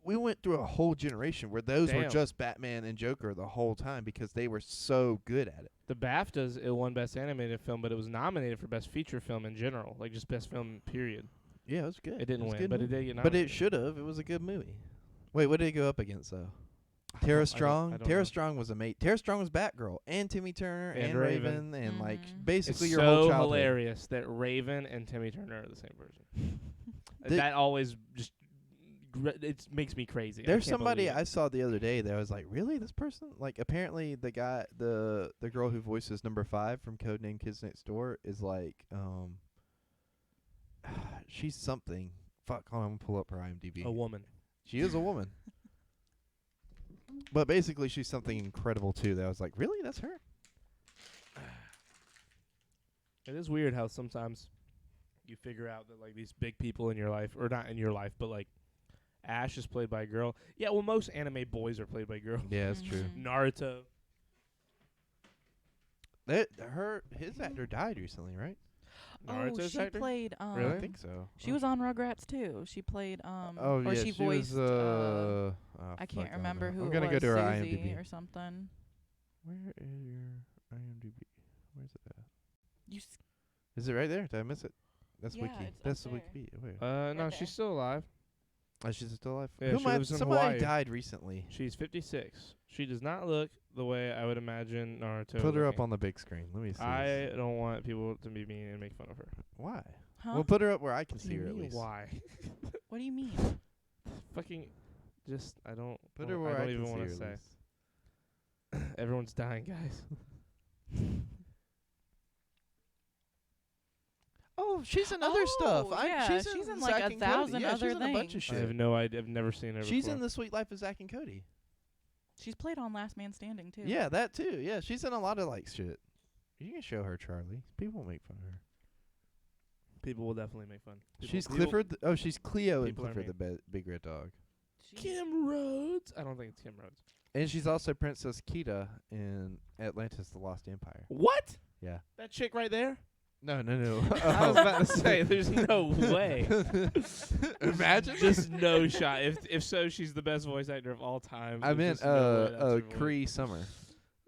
we went through a whole generation where those were Damn. just Batman and Joker the whole time because they were so good at it. The BAFTAs, it won Best Animated Film, but it was nominated for Best Feature Film in general, like just Best Film, period. Yeah, it was good. It didn't was a win, good but it movie. did get But nominated. it should have. It was a good movie. Wait, what did it go up against though? I Tara don't Strong. know. Tara Strong was Tara Strong was Batgirl and Timmy Turner And and Raven. Raven and like Mhm. basically It's your whole so childhood. hilarious that Raven and Timmy Turner are the same person. The- That always just it makes me crazy. There's I can't somebody believe I it. saw the other day that I was like, really, this person? Like, apparently the girl who voices number 5 from Codename Kids Next Door is like, she's something. Fuck, hold on, I'm gonna pull up her IMDb. A woman. She is a woman. But basically, she's something incredible too. That I was like, really, that's her? It is weird how sometimes you figure out that like these big people in your life, or not in your life, but like Ash is played by a girl. Yeah, well, most anime boys are played by girls. Yeah, that's true. Mhm. Naruto. His actor died recently, right? Oh, Naruto's she actor? played. Really? I think so. She was on Rugrats too. She played. Oh or yeah, she voiced. was, I can't remember who I'm it gonna was. go to her Susie IMDb. or something. Where is your IMDb? Where's it at? You. Is it right there? Did I miss it? That's Yeah, Wiki. it's up That's the there. Wikipedia. Wait. No, there. she's still alive. Oh, she's still alive. Yeah, Who she am I? lives in Somebody Hawaii. died recently. She's 56. She does not look the way I would imagine Naruto. Put her up looking. on the big screen. Let me see. I don't want people to be mean and make fun of her. Why? Huh? Well, put her up where I can What do see you her at mean, least. why? What do you mean? Fucking, just I don't. Put her well, where I I don't even can see want her to at say. least. Everyone's dying, guys. Oh, she's in other stuff. Oh, yeah, she's in, like, Zack 1,000 and Cody. Yeah, other she's in a bunch of things. I have shit. no idea. I've never seen her. She's before. in The Sweet Life of Zack and Cody. She's played on Last Man Standing too. Yeah, that too. Yeah, she's in a lot of like shit. You can show her, Charlie. People will make fun of her. People will definitely make fun. She's people- Clifford. Oh, she's Cleo and people are Clifford the Big Red Dog. Kim Rhodes. I don't think it's Kim Rhodes. And she's also Princess Kita in Atlantis: The Lost Empire. What? Yeah. That chick right there? No, no, no. I was about to say, there's no way. Imagine. Just no shot. If so, she's the best voice actor of all time. I There's meant just no way that's her voice. Cree Summer.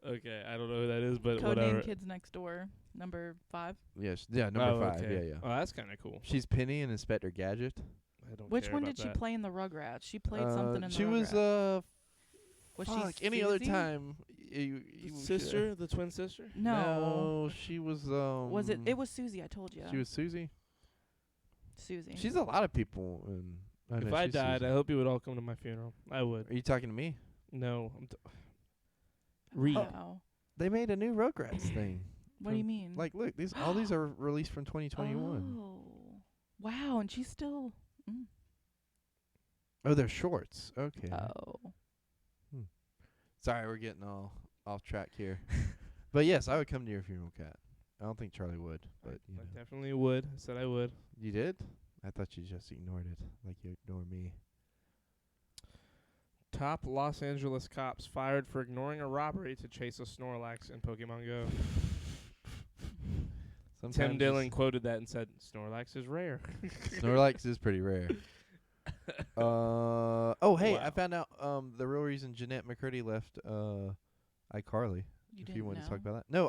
Okay, I don't know who that is, but whatever. Codename Kids Next Door, number 5. Yes, yeah, number Oh, 5. okay. Yeah, yeah. Oh, that's kind of cool. She's Penny in Inspector Gadget. I don't Which care one about did she that. play in the Rugrats? She played something in the She Rugrats. was Was Fuck, she any other Susie? time. You Sister, the twin sister. No. she was. Was it? It was Susie. I told you. She was Susie. Susie. She's a lot of people. And If I died, I hope you would all come to my funeral. I would. Are you talking to me? No. Read. Wow. They made a new Rugrats thing. What do you mean? Like, look, all these are released from 2021. Oh. Wow, and she's still. Oh, they're shorts. Okay. Oh. Sorry, we're getting all off track here. But yes, I would come to your funeral, Cat. I don't think Charlie would, but you know. I definitely would. I said I would. You did? I thought you just ignored it, like you ignore me. Top Los Angeles cops fired for ignoring a robbery to chase a Snorlax in Pokemon Go. Tim Sometimes Dillon quoted that and said, "Snorlax is rare." Snorlax is pretty rare. Oh, hey, I Wow. found out the real reason Jeanette McCurdy left iCarly. You If didn't you wanted know? to talk about that. No,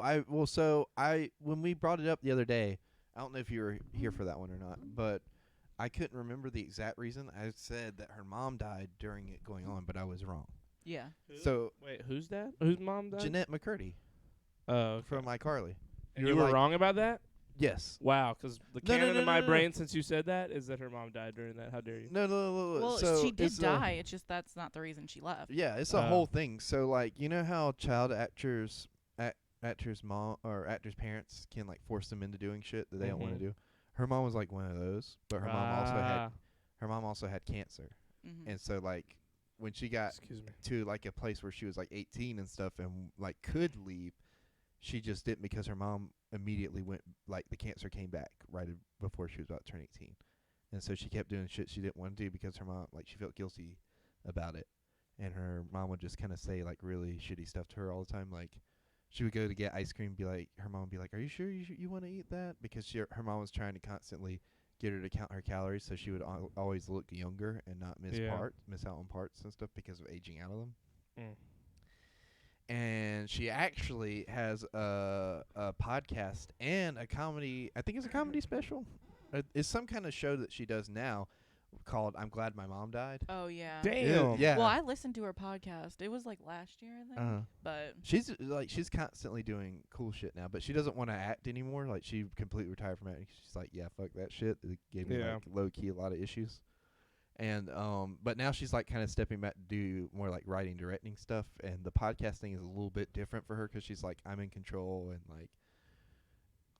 when we brought it up the other day, I don't know if you were here for that one or not, but I couldn't remember the exact reason. I said that her mom died during it going on, but I was wrong. Yeah. So Wait, who's that? Whose mom died? Jeanette McCurdy Oh, okay. from iCarly. And you were like- wrong about that? Yes. Wow, because the No, no, canon no, in my no, no. brain since you said that is that her mom died during that. How dare you? No. Well, so she did it's die. It's just that's not the reason she left. Yeah, it's a whole thing. So like, you know how child actors mom or actors' parents can like force them into doing shit that they don't want to do. Her mom was like one of those, but her mom also had cancer. Mhm. And so like when she got Excuse me. to like a place where she was like 18 and stuff and like could leave, she just didn't because her mom immediately went, like the cancer came back before she was about to turn 18. And so she kept doing shit she didn't want to do because her mom, like, she felt guilty about it. And her mom would just kind of say like really shitty stuff to her all the time. Like she would go to get ice cream, her mom would be like, "Are you sure you want to eat that?" Because her mom was trying to constantly get her to count her calories so she would always look younger and not miss out on parts and stuff because of aging out of them. And she actually has a podcast and a comedy. I think it's a comedy special. It's some kind of show that she does now called "I'm Glad My Mom Died." Oh yeah. Damn. Yeah. Well, I listened to her podcast. It was like last year, I think. But She's constantly doing cool shit now, but she doesn't want to act anymore. Like she completely retired from acting. She's like, yeah, fuck that shit. It gave me like low key a lot of issues. And but now she's like kind of stepping back to do more like writing, directing stuff. And the podcasting is a little bit different for her because she's like, I'm in control, and like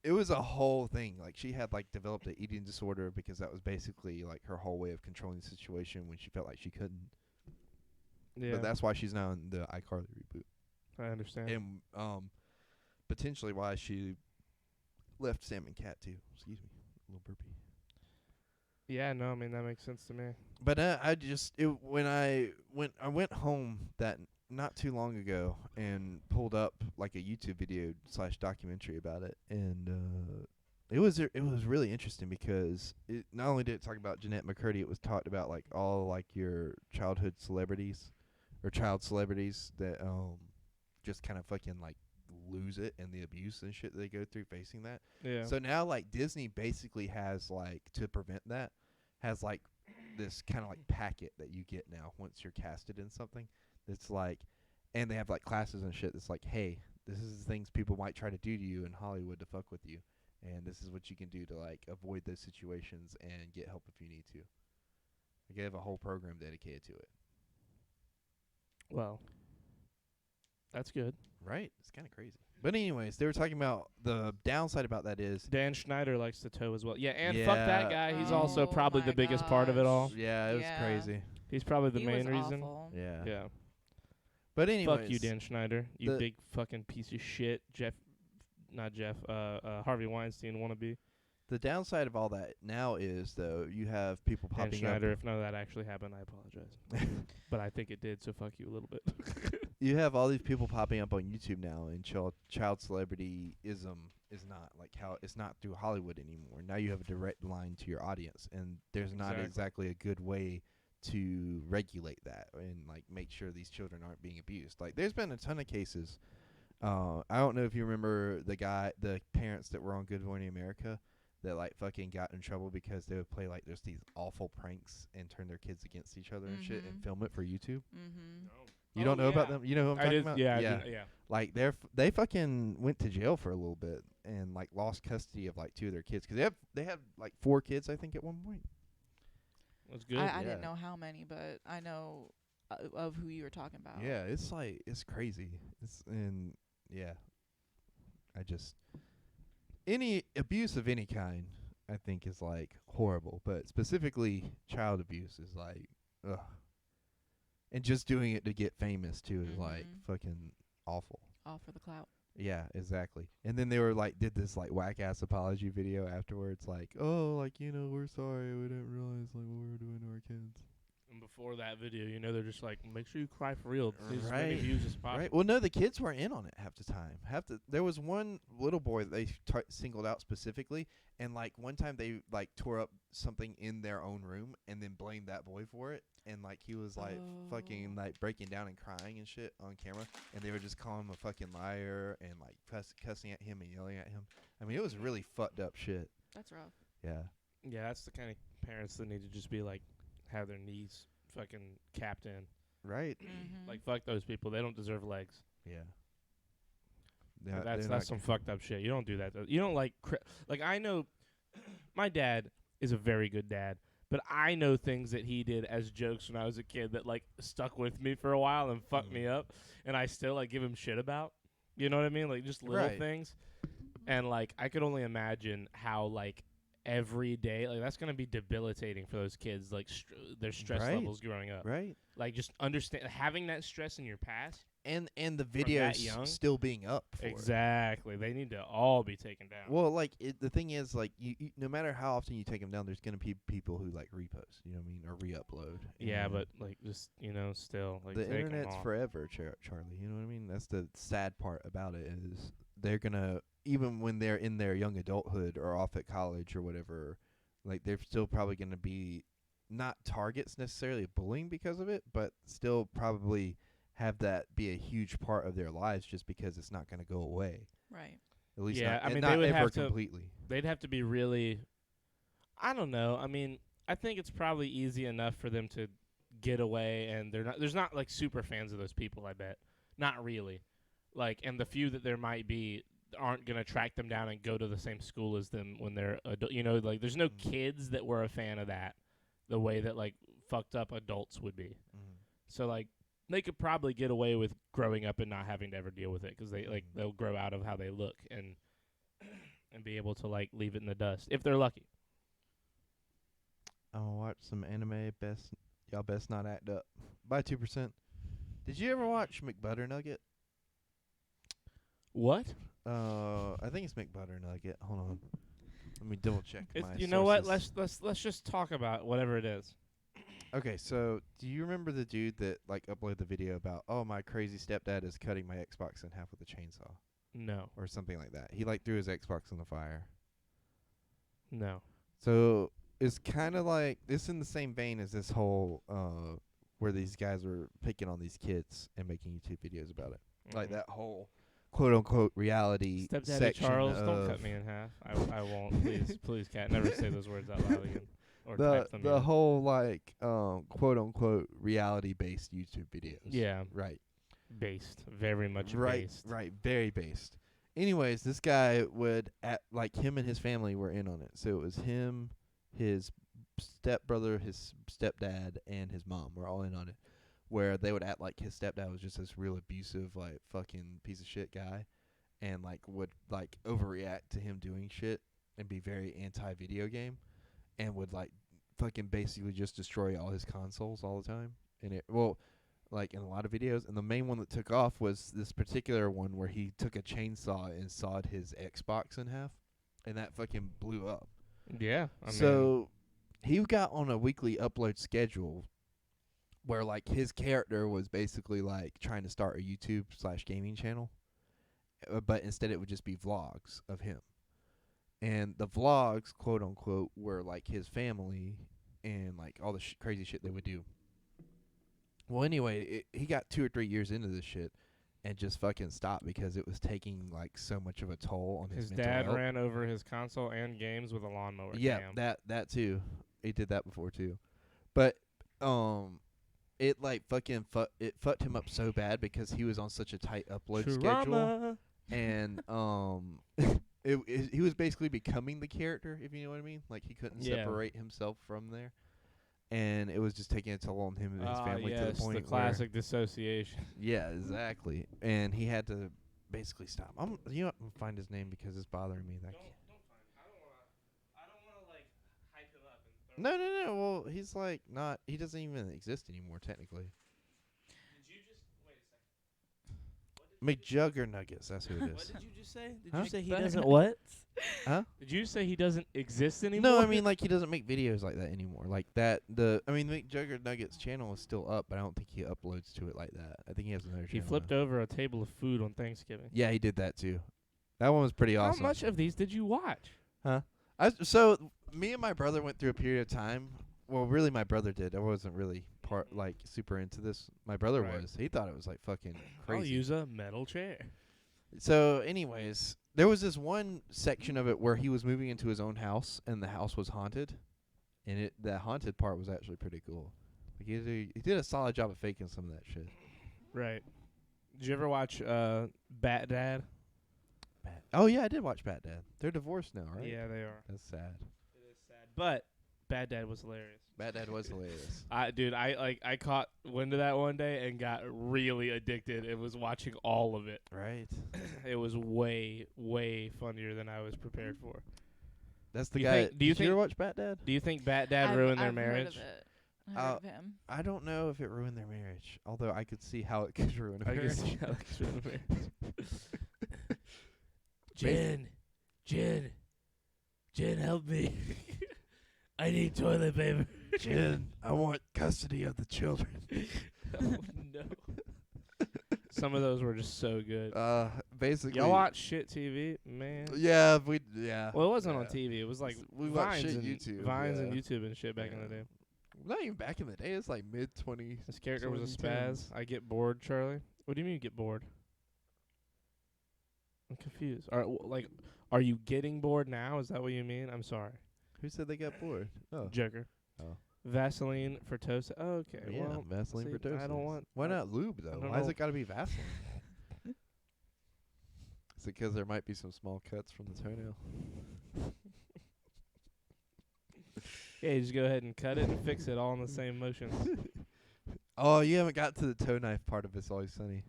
it was a whole thing. Like she had like developed an eating disorder because that was basically like her whole way of controlling the situation when she felt like she couldn't. Yeah. But that's why she's now in the iCarly reboot. I understand. And potentially why she left Sam and Cat too. Excuse me, a little burpee. Yeah, no, I mean that makes sense to me. But when I went home that not too long ago and pulled up like a YouTube video / documentary about it, and it was really interesting because it not only did it talk about Jeanette McCurdy, it was talked about like all like your childhood celebrities or child celebrities that just kind of fucking like lose it and the abuse and shit that they go through facing that. Yeah. So now like Disney basically has like to prevent that has like this kind of like packet that you get now once you're casted in something. That's like, and they have like classes and shit that's like, hey, this is the things people might try to do to you in Hollywood to fuck with you, and this is what you can do to like avoid those situations and get help if you need to. They have a whole program dedicated to it. Well, that's good. Right? It's kind of crazy. But anyways, they were talking about the downside about that is Dan Schneider likes to toe as well. Yeah, and fuck that guy. He's also Oh probably my the biggest part of it all. yeah, it was Yeah. crazy. He's probably the he main was reason. awful. Yeah. Yeah. But anyways, Fuck you, Dan Schneider. You the- big fucking piece of shit. Harvey Weinstein wannabe. The downside of all that now is though you have people Dan popping Schneider, up. if none of that actually happened, I apologize. But I think it did, so fuck you a little bit. You have all these people popping up on YouTube now, and child celebrityism is not like how it's not through Hollywood anymore. Now you have a direct line to your audience, and there's not exactly a good way to regulate that and like make sure these children aren't being abused. Like there's been a ton of cases. I don't know if you remember the parents that were on Good Morning America that like fucking got in trouble because they would play like there's these awful pranks and turn their kids against each other and shit and film it for YouTube. Mhm. You Oh, don't know about yeah. them? You know who I'm I talking did, about? yeah, yeah. yeah. Like they fucking went to jail for a little bit and like lost custody of like 2 of their kids because they have like 4 kids I think at one point. That's good. I Yeah. didn't know how many, but I know of who you were talking about. Yeah, it's like it's crazy. I just any abuse of any kind I think is like horrible, but specifically child abuse is like ugh. And just doing it to get famous too is like fucking awful. All for the clout. Yeah, exactly. And then they were like did this like whack ass apology video afterwards, like, oh, like, we're sorry, we didn't realize like what we were doing to our kids. And before that video, they're just like, make sure you cry for real. These as Right. many views as possible. Right. Well, no, the kids were in on it half the time. There was one little boy that they singled out specifically, and like one time they like tore up something in their own room and then blamed that boy for it, and like he was like fucking like breaking down and crying and shit on camera, and they were just calling him a fucking liar and like cussing at him and yelling at him. I mean, it was really fucked up shit. That's rough. Yeah. Yeah, that's the kind of parents that need to just be like, have their knees fucking capped in. Right. Like, fuck those people. They don't deserve legs. Yeah. That's some fucked up shit. You don't do that. You don't like I know my dad is a very good dad, but I know things that he did as jokes when I was a kid that like stuck with me for a while and fucked me up, and I still like give him shit about. You know what I mean? Like just little things. And like I could only imagine how like every day, like that's gonna be debilitating for those kids, like their stress levels growing up. Right. Like just understand having that stress in your past and the videos still being up for exactly. They need to all be taken down. Well, like the thing is, like you no matter how often you take them down, there's gonna be people who like repost, you know what I mean, or re-upload. Yeah, but like just still like the take internet's forever, Charlie. You know what I mean? That's the sad part about it is they're gonna, even when they're in their young adulthood or off at college or whatever, like they're still probably gonna be not targets necessarily of bullying because of it, but still probably have that be a huge part of their lives just because it's not going to go away. Right. At least yeah, not, I mean, not they would ever have to, completely. They'd have to be really, I don't know. I mean, I think it's probably easy enough for them to get away, and there's not like super fans of those people, I bet. Not really. Like, and the few that there might be aren't going to track them down and go to the same school as them when they're like there's no kids that were a fan of that the way that like fucked up adults would be. So like they could probably get away with growing up and not having to ever deal with it because they'll grow out of how they look and be able to like leave it in the dust if they're lucky. I'll watch some anime. Y'all best not act up. By 2%. Did you ever watch McButternugget? What? I think it's McButternugget. Hold on. Let me double check my You know what? sources. Let's just talk about whatever it is. Okay, so do you remember the dude that like uploaded the video about, oh, my crazy stepdad is cutting my Xbox in half with a chainsaw? No. Or something like that. He like threw his Xbox in the fire. No. So it's kind of like, it's in the same vein as this whole where these guys are picking on these kids and making YouTube videos about it. Like that whole quote unquote reality Stepdaddy section Charles, of don't cut me in half. I won't. Please, Cat, never say those words out loud again. Or type them the in. whole like quote unquote reality based YouTube videos. Yeah. Right. Based. Very much Right. based. Right. Very based. Anyways, this guy would like him and his family were in on it. So it was him, his stepbrother, his stepdad, and his mom were all in on it. Where they would act like his stepdad was just this real abusive, like fucking piece of shit guy, and like would like overreact to him doing shit and be very anti video game, and would like fucking basically just destroy all his consoles all the time. And like in a lot of videos, and the main one that took off was this particular one where he took a chainsaw and sawed his Xbox in half, and that fucking blew up. Yeah. So he got on a weekly upload schedule where like his character was basically like trying to start a YouTube/gaming channel, but instead it would just be vlogs of him. And the vlogs, quote unquote, were like his family and like all the crazy shit they would do. Well, anyway, he got 2 or 3 years into this shit and just fucking stopped because it was taking like so much of a toll on his mental dad health. ran over his console and games with a lawnmower. Yeah, Damn. that too. He did that before too. But it like fucking it fucked him up so bad because he was on such a tight upload schedule, Trauma. and he was basically becoming the character, if you know what I mean. Like he couldn't Yeah. separate himself from there, and it was just taking a toll on him and his family to the point the classic dissociation. Yeah, exactly. And he had to basically stop. I'm gonna find his name because it's bothering me. That Don't find. I don't wanna like hype him up and throw no. Well, he's like not. He doesn't even exist anymore technically. Did you just wait a second? McJuggernuggets. That's who it What is. did you just say? Did Huh? you say he Better. doesn't what? Huh? Did you say he doesn't exist anymore? No, I mean like he doesn't make videos like that anymore. Like that. McJuggernuggets channel is still up, but I don't think he uploads to it like that. I think he has another he channel. flipped now. over a table of food on Thanksgiving. Yeah, he did that too. That one was pretty awesome. How much of these did you watch? So me and my brother went through a period of time. Well, really, my brother did. I wasn't really super into this. My brother Right. was. He thought it was like fucking I'll crazy. use a metal chair. So, anyways, there was this one section of it where he was moving into his own house, and the house was haunted, and the haunted part was actually pretty cool. Like he did a solid job of faking some of that shit. Right. Did you ever watch Bat Dad? Oh yeah, I did watch Bat Dad. They're divorced now, right? Yeah, they are. That's sad. It is sad, but Bad Dad was hilarious. Bat Dad was hilarious. I caught wind of that one day and got really addicted and was watching all of it. Right. It was way, way funnier than I was prepared for. That's the Do you guy. think- do you did you ever think- watch Bat Dad? Do you think Bat Dad ruined their marriage? Heard of it. I heard of him. I don't know if it ruined their marriage, although I could see how it could ruin a I marriage. guess yeah, like, it's ruined their marriage. Jen, help me. I need toilet paper. Jen, I want custody of the children. Oh no. Some of those were just so good. Basically. Y'all watch shit TV, man. Yeah. Well, it wasn't on TV. It was like We watched Vines shit and YouTube, Vines and yeah. YouTube and shit back in the day. Not even back in the day. It's like mid-20s. This character was a 2010s. spaz. I get bored, Charlie. What do you mean you get bored? I'm confused. Are you getting bored now? Is that what you mean? I'm sorry. Who said they got bored? Oh. Joker. Oh. Vaseline for toast. Oh, okay. Yeah, Well, Vaseline see, for toast. I don't want. Why not lube, though? don't Why has know. it got to be Vaseline? Is it because there might be some small cuts from the toenail? Yeah, you just go ahead and cut it and fix it all in the same motion. Oh, you haven't got to the toe knife part of It's Always Sunny.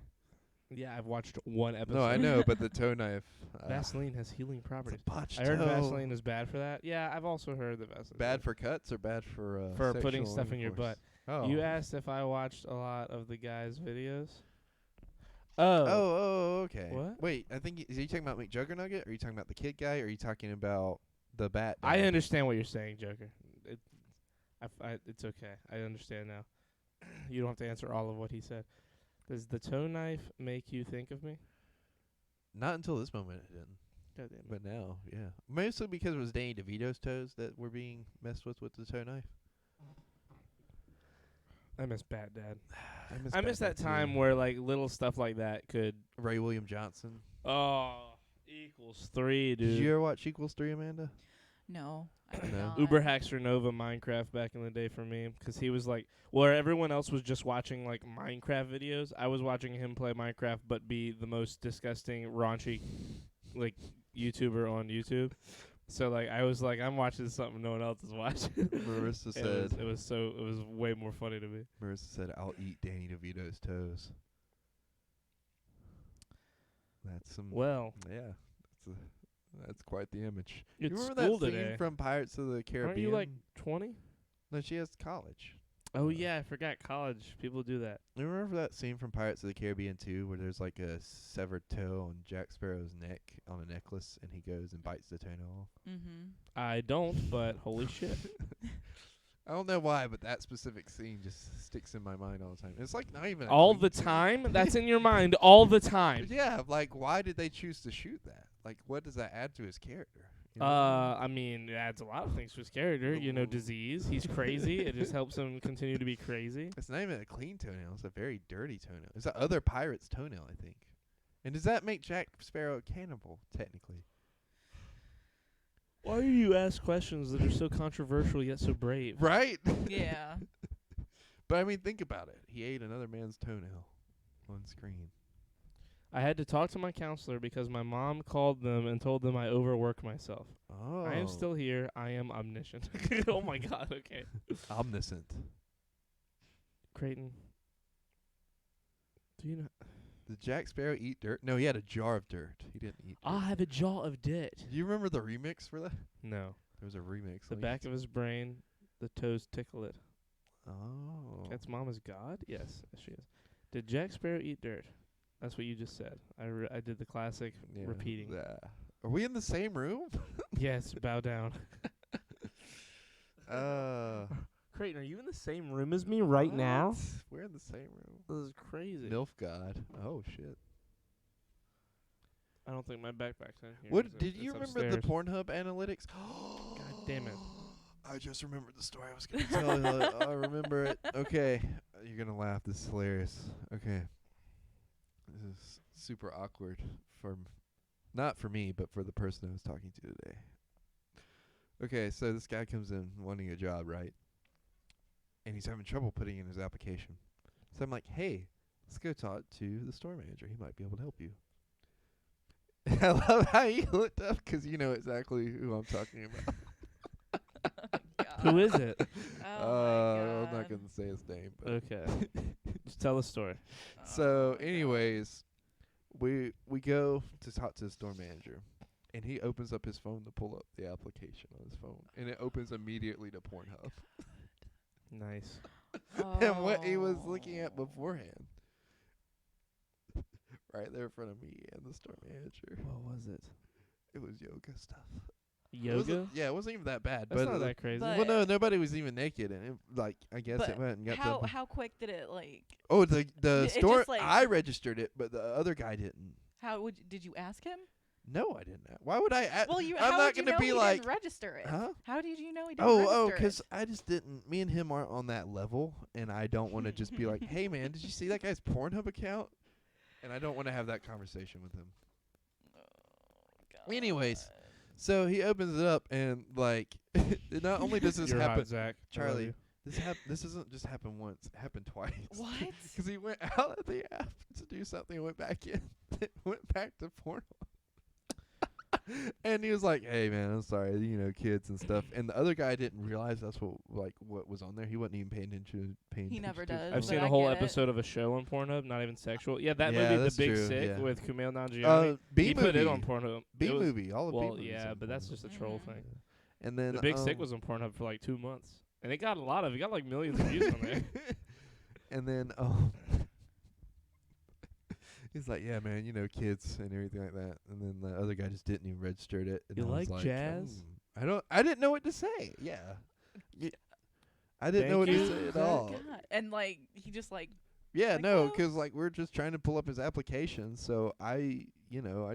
Yeah, I've watched one episode. No, I know, but the toe knife. Vaseline has healing properties. Botched I heard toe. Vaseline is bad for that. Yeah, I've also heard that Vaseline Bad for cuts or bad for putting sexual stuff in your intercourse? butt. Oh. You asked if I watched a lot of the guys' videos. Oh, okay. What? Wait, I think is you talking about McJuggerNugget? Or are you talking about the kid guy? Or are you talking about the bat? I dad? understand what you're saying, Joker. It's okay. I understand now. You don't have to answer all of what he said. Does the toe knife make you think of me? Not until this moment it didn't. God damn it. But now, yeah. Mostly because it was Danny DeVito's toes that were being messed with the toe knife. I miss Bad Dad. I I miss that time where like little stuff like that could Ray William Johnson. equals 3, dude. Did you ever watch Equals 3, Amanda? No. I did No. not. Uber Hackster Nova Minecraft back in the day for me, because he was like, where everyone else was just watching like Minecraft videos, I was watching him play Minecraft but be the most disgusting, raunchy like YouTuber on YouTube. So like I was like, I'm watching something no one else is watching. Marissa And said. it was way more funny to me. Marissa said, "I'll eat Danny DeVito's toes." That's some. Well, Yeah, that's quite the image. it's You remember school that scene today. from Pirates of the Caribbean? Aren't you like 20? No, she has college. Oh yeah, I forgot college. People do that. You remember that scene from Pirates of the Caribbean 2 where there's like a severed toe on Jack Sparrow's neck on a necklace, and he goes and bites the toenail off? Mm-hmm. I don't, but holy shit. I don't know why, but that specific scene just sticks in my mind all the time. It's like not even a All clean the scene. time? That's in your mind all the time. Yeah, like why did they choose to shoot that? Like what does that add to his character? You know what I I mean, it adds a lot of things to his character. You know, disease. He's crazy. It just helps him continue to be crazy. It's not even a clean toenail. It's a very dirty toenail. It's the other pirate's toenail, I think. And does that make Jack Sparrow a cannibal, technically? Why do you ask questions that are so controversial yet so brave? Right? Yeah. But I mean, think about it. He ate another man's toenail on screen. I had to talk to my counselor because my mom called them and told them I overwork myself. Oh. I am still here. I am omniscient. Oh my God. Okay. omniscient. Creighton. Do you know? Did Jack Sparrow eat dirt? No, he had a jar of dirt. He didn't eat dirt. I have a jaw of dirt. Do you remember the remix for that? No. There was a remix. The back of his brain, the toes tickle it. Oh. Cat's mom is God? Yes, she is. Did Jack Sparrow eat dirt? That's what you just said. I did the classic repeating. Are we in the same room? Yes, bow down. Creighton, are you in the same room as me right now? We're in the same room. This is crazy. MILF God. Oh, shit. I don't think my backpack's in here. What did you remember the Pornhub analytics? God damn it. I just remembered the story I was going to tell you. I remember it. Okay. You're going to laugh. This is hilarious. Okay. This is super awkward not for me, but for the person I was talking to today. Okay, so this guy comes in wanting a job, right? And he's having trouble putting in his application. So I'm like, hey, let's go talk to the store manager. He might be able to help you. I love how you looked up because you know exactly who I'm talking about. Who is it? Oh I'm not going to say his name. But Okay. Just tell the story. So, anyways, we go to talk to the store manager. And he opens up his phone to pull up the application on his phone. And it opens immediately to Pornhub. Nice. And what he was looking at beforehand. Right there in front of me and the store manager. What was it? It was yoga stuff. Yoga? It wasn't even that bad. That's but not that crazy. Well, no, nobody was even naked. And it, I guess it went and got to... How quick did it, Oh, the store... just, I registered it, but the other guy didn't. Did you ask him? No, I didn't. Why would I? Well, I'm how not would you going to know be he like, didn't register it? huh? How did you know he didn't register it? Because I just didn't. Me and him aren't on that level, and I don't want to just be like, hey man, did you see that guy's Pornhub account? And I don't want to have that conversation with him. God. Anyways, so he opens it up, and not only does this You're happen, hot, Zach. I love Charlie. you. This doesn't just happen once; it happened twice. What? Because he went out of the app to do something, and went back in, went back to Pornhub. And he was like, hey man, I'm sorry, kids and stuff. And the other guy didn't realize that's what was on there. He wasn't even paying attention. He never does. I've seen a whole episode of a show on Pornhub, not even sexual. Yeah, that movie, The that's Big true, Sick, yeah. with Kumail Nanjiani. B-movie. He put it on Pornhub. B-movie. All of Well, B-movies yeah, on but that's Pornhub. just a troll thing. And then The Big Sick was on Pornhub for 2 months. And it got millions of views on there. And then he's like, yeah, man, kids and everything like that. And then the other guy just didn't even register it. And You I was like jazz? I didn't know what to say. Yeah. I didn't know what to say at all. God. And he just Yeah, Like, no, well- because we're just trying to pull up his application. So I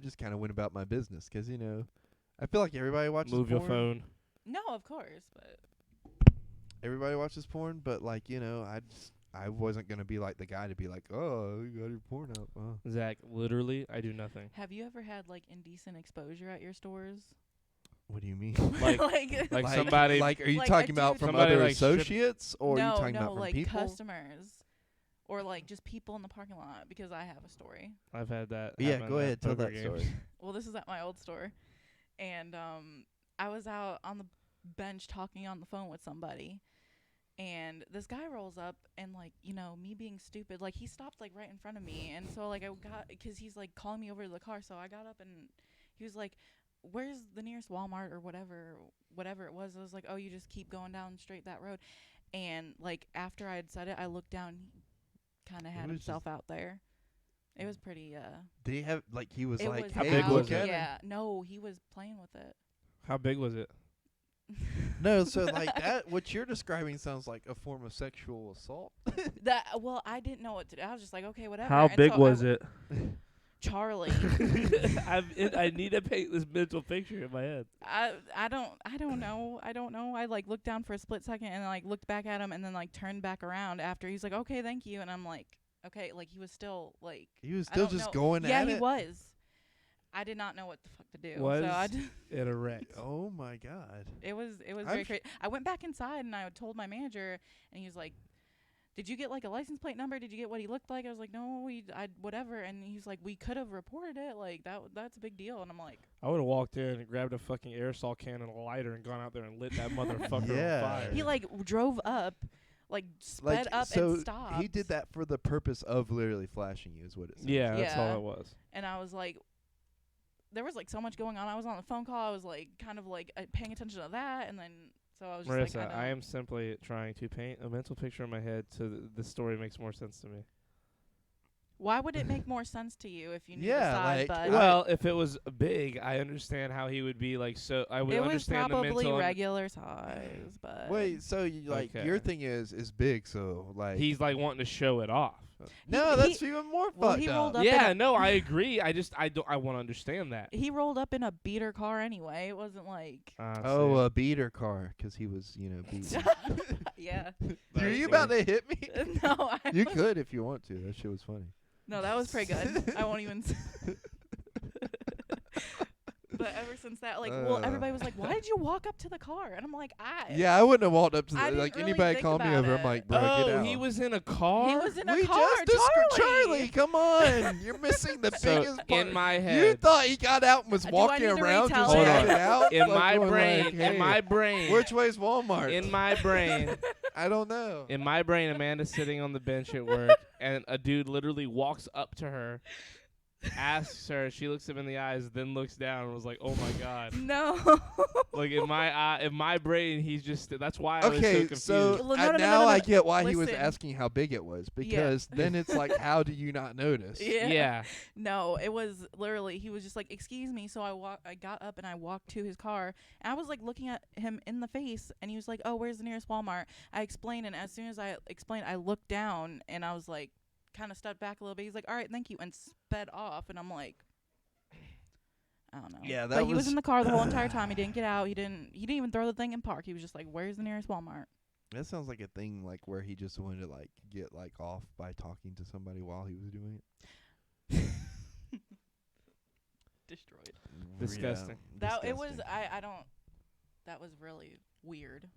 just kind of went about my business because, I feel like everybody watches Move porn. your phone. no, of course, but Everybody watches porn, but I wasn't going to be like the guy to be like, oh, you got your porn up. Zach, literally, I do nothing. have you ever had indecent exposure at your stores? What do you mean? Like somebody... Are you Like, talking a about dude- from Somebody, other strip- associates, or are you talking about from people? Customers, or just people in the parking lot. Because I have a story. I've had that. Yeah, happen go at ahead, tell poker that games. story. Well, this is at my old store, and I was out on the bench talking on the phone with somebody, and this guy rolls up, and me being stupid, he stopped right in front of me, and so I got, because he's calling me over to the car, so I got up and he was like, where's the nearest Walmart or whatever it was. I was like, oh, you just keep going down straight that road. And after I had said it, I looked down, he kind of had himself out there. It was pretty Did he have he was it like, was How hey, big out, was look it? at yeah, no, he was playing with it. How big was it? No, so that what you're describing sounds like a form of sexual assault. Well, I didn't know what to do. I was just like, okay, whatever. How And big so was it? Charlie. I need to paint this mental picture in my head. I don't know. I looked down for a split second and looked back at him and then turned back around after. He's like, okay, thank you. And I'm like, okay, he was still He was I still don't just know. going Yeah, at he it. was. I did not know what the fuck to do. Was so it erect? Oh my god. it was I'm very sh- crazy. I went back inside and I told my manager, and he was like, did you get like a license plate number? Did you get what he looked like? I was like, no, I whatever. And he's like, we could have reported it. Like that's a big deal. And I'm like, I would have walked in and grabbed a fucking aerosol can and a lighter and gone out there and lit that motherfucker Yeah. on fire. he like drove up, like sped up so and stopped. he did that for the purpose of literally flashing you, is what it says. Yeah, that's Yeah. all it was. And I was like, there was like so much going on. I was on the phone call. I was like kind of like paying attention to that. And then so I was just Marissa, like, I am simply trying to paint a mental picture in my head so the story makes more sense to me. why would it make more sense to you if you knew Yeah, the side? like, But Well, if it was big, I understand how he would be like. So I would it was understand the probably mental. regular size. But Wait, so you, like Okay. your thing is big, so like He's like wanting to show it off. no, he- that's even more well, fucked he up. rolled up Yeah, in a, no, I agree. I want to understand that. he rolled up in a beater car anyway. It wasn't like Oh, a beater car, 'cause he was, beaten. yeah. Are you about to hit me? No, I You was- could if you want to. That shit was funny. No, that was pretty good. I won't even. But ever since that, like, well, everybody was like, "Why did you walk up to the car?" And I'm like, Yeah, I wouldn't have walked up to I the, didn't like really anybody think called me about over. I'm it. like, bro, get Oh, out. he was in a car. He was in a we car, just Charlie. Come on, you're missing the So biggest part. in my You head, thought he got out and was Do I walking need to around retell just it? checking it out? in Like, my going brain, like, in hey, my brain, which way's Walmart? in my brain, I don't know. in my brain, Amanda's sitting on the bench at work, and a dude literally walks up to her, asks her, she looks him in the eyes, then looks down and was like, "Oh my god!" No. Like in my brain, he's just. That's why I was so Okay, confused. so Well, no, no, now no, I no. get why he was Listen. asking how big it was, because then it's like, how do you not notice? yeah. No, it was literally he was just like, "Excuse me." So I got up and I walked to his car. And I was like looking at him in the face, and he was like, "Oh, where's the nearest Walmart?" I explained, and as soon as I explained, I looked down and I was like, kind of stepped back a little bit. He's like, "All right, thank you," and sped off. And I'm like, I don't know. Yeah, that but he was was- in the car the whole entire time. He didn't get out. He didn't even throw the thing in park. He was just like, "Where's the nearest Walmart?" That sounds like a thing like where he just wanted to like get like off by talking to somebody while he was doing it. Destroyed. Disgusting. That it was. disgusting. I don't. That was really weird.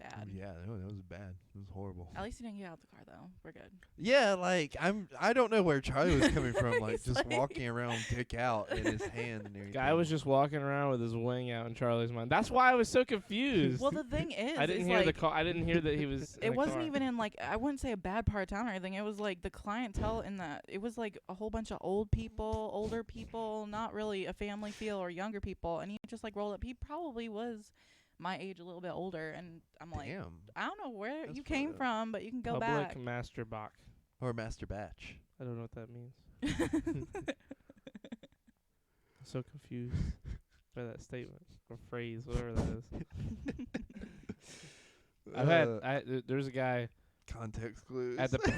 Bad. Yeah, that was bad. It was horrible. At least he didn't get out of the car though. We're good. Yeah, like I don't know where Charlie was coming from, like He's just like- walking around dick out in his hand and everything. Guy was just walking around with his wing out in Charlie's mind. That's why I was so confused. Well, the thing is, I didn't is hear the like, call. I didn't hear that he was. in It a wasn't car. even in like I wouldn't say a bad part of town or anything. It was like the clientele in that. It was like a whole bunch of older people, not really a family feel or younger people. And he just like rolled up. He probably was my age, a little bit older. And I'm like, Damn. I don't know where That's you came fucked up. from, but you can go Public back. master Bach. Or Master Batch. I don't know what that means. I'm so confused by that statement or phrase, whatever that is. I've had. There's a guy Context clues. at the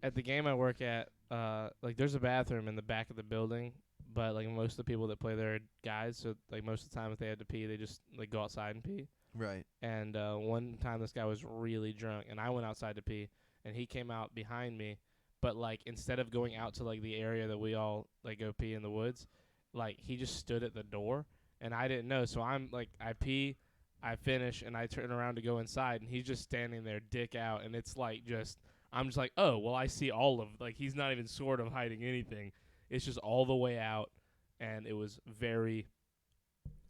at the game I work at. Like there's a bathroom in the back of the building, but like most of the people that play there are guys. So like most of the time, if they had to pee, they just like go outside and pee. Right. And one time this guy was really drunk, and I went outside to pee, and he came out behind me. But like instead of going out to like the area that we all like go pee in the woods, like he just stood at the door, and I didn't know. So I'm like, I pee, I finish, and I turn around to go inside, and he's just standing there, dick out, and it's like just I'm just like, oh well, I see all of like he's not even sort of hiding anything. It's just all the way out, and it was very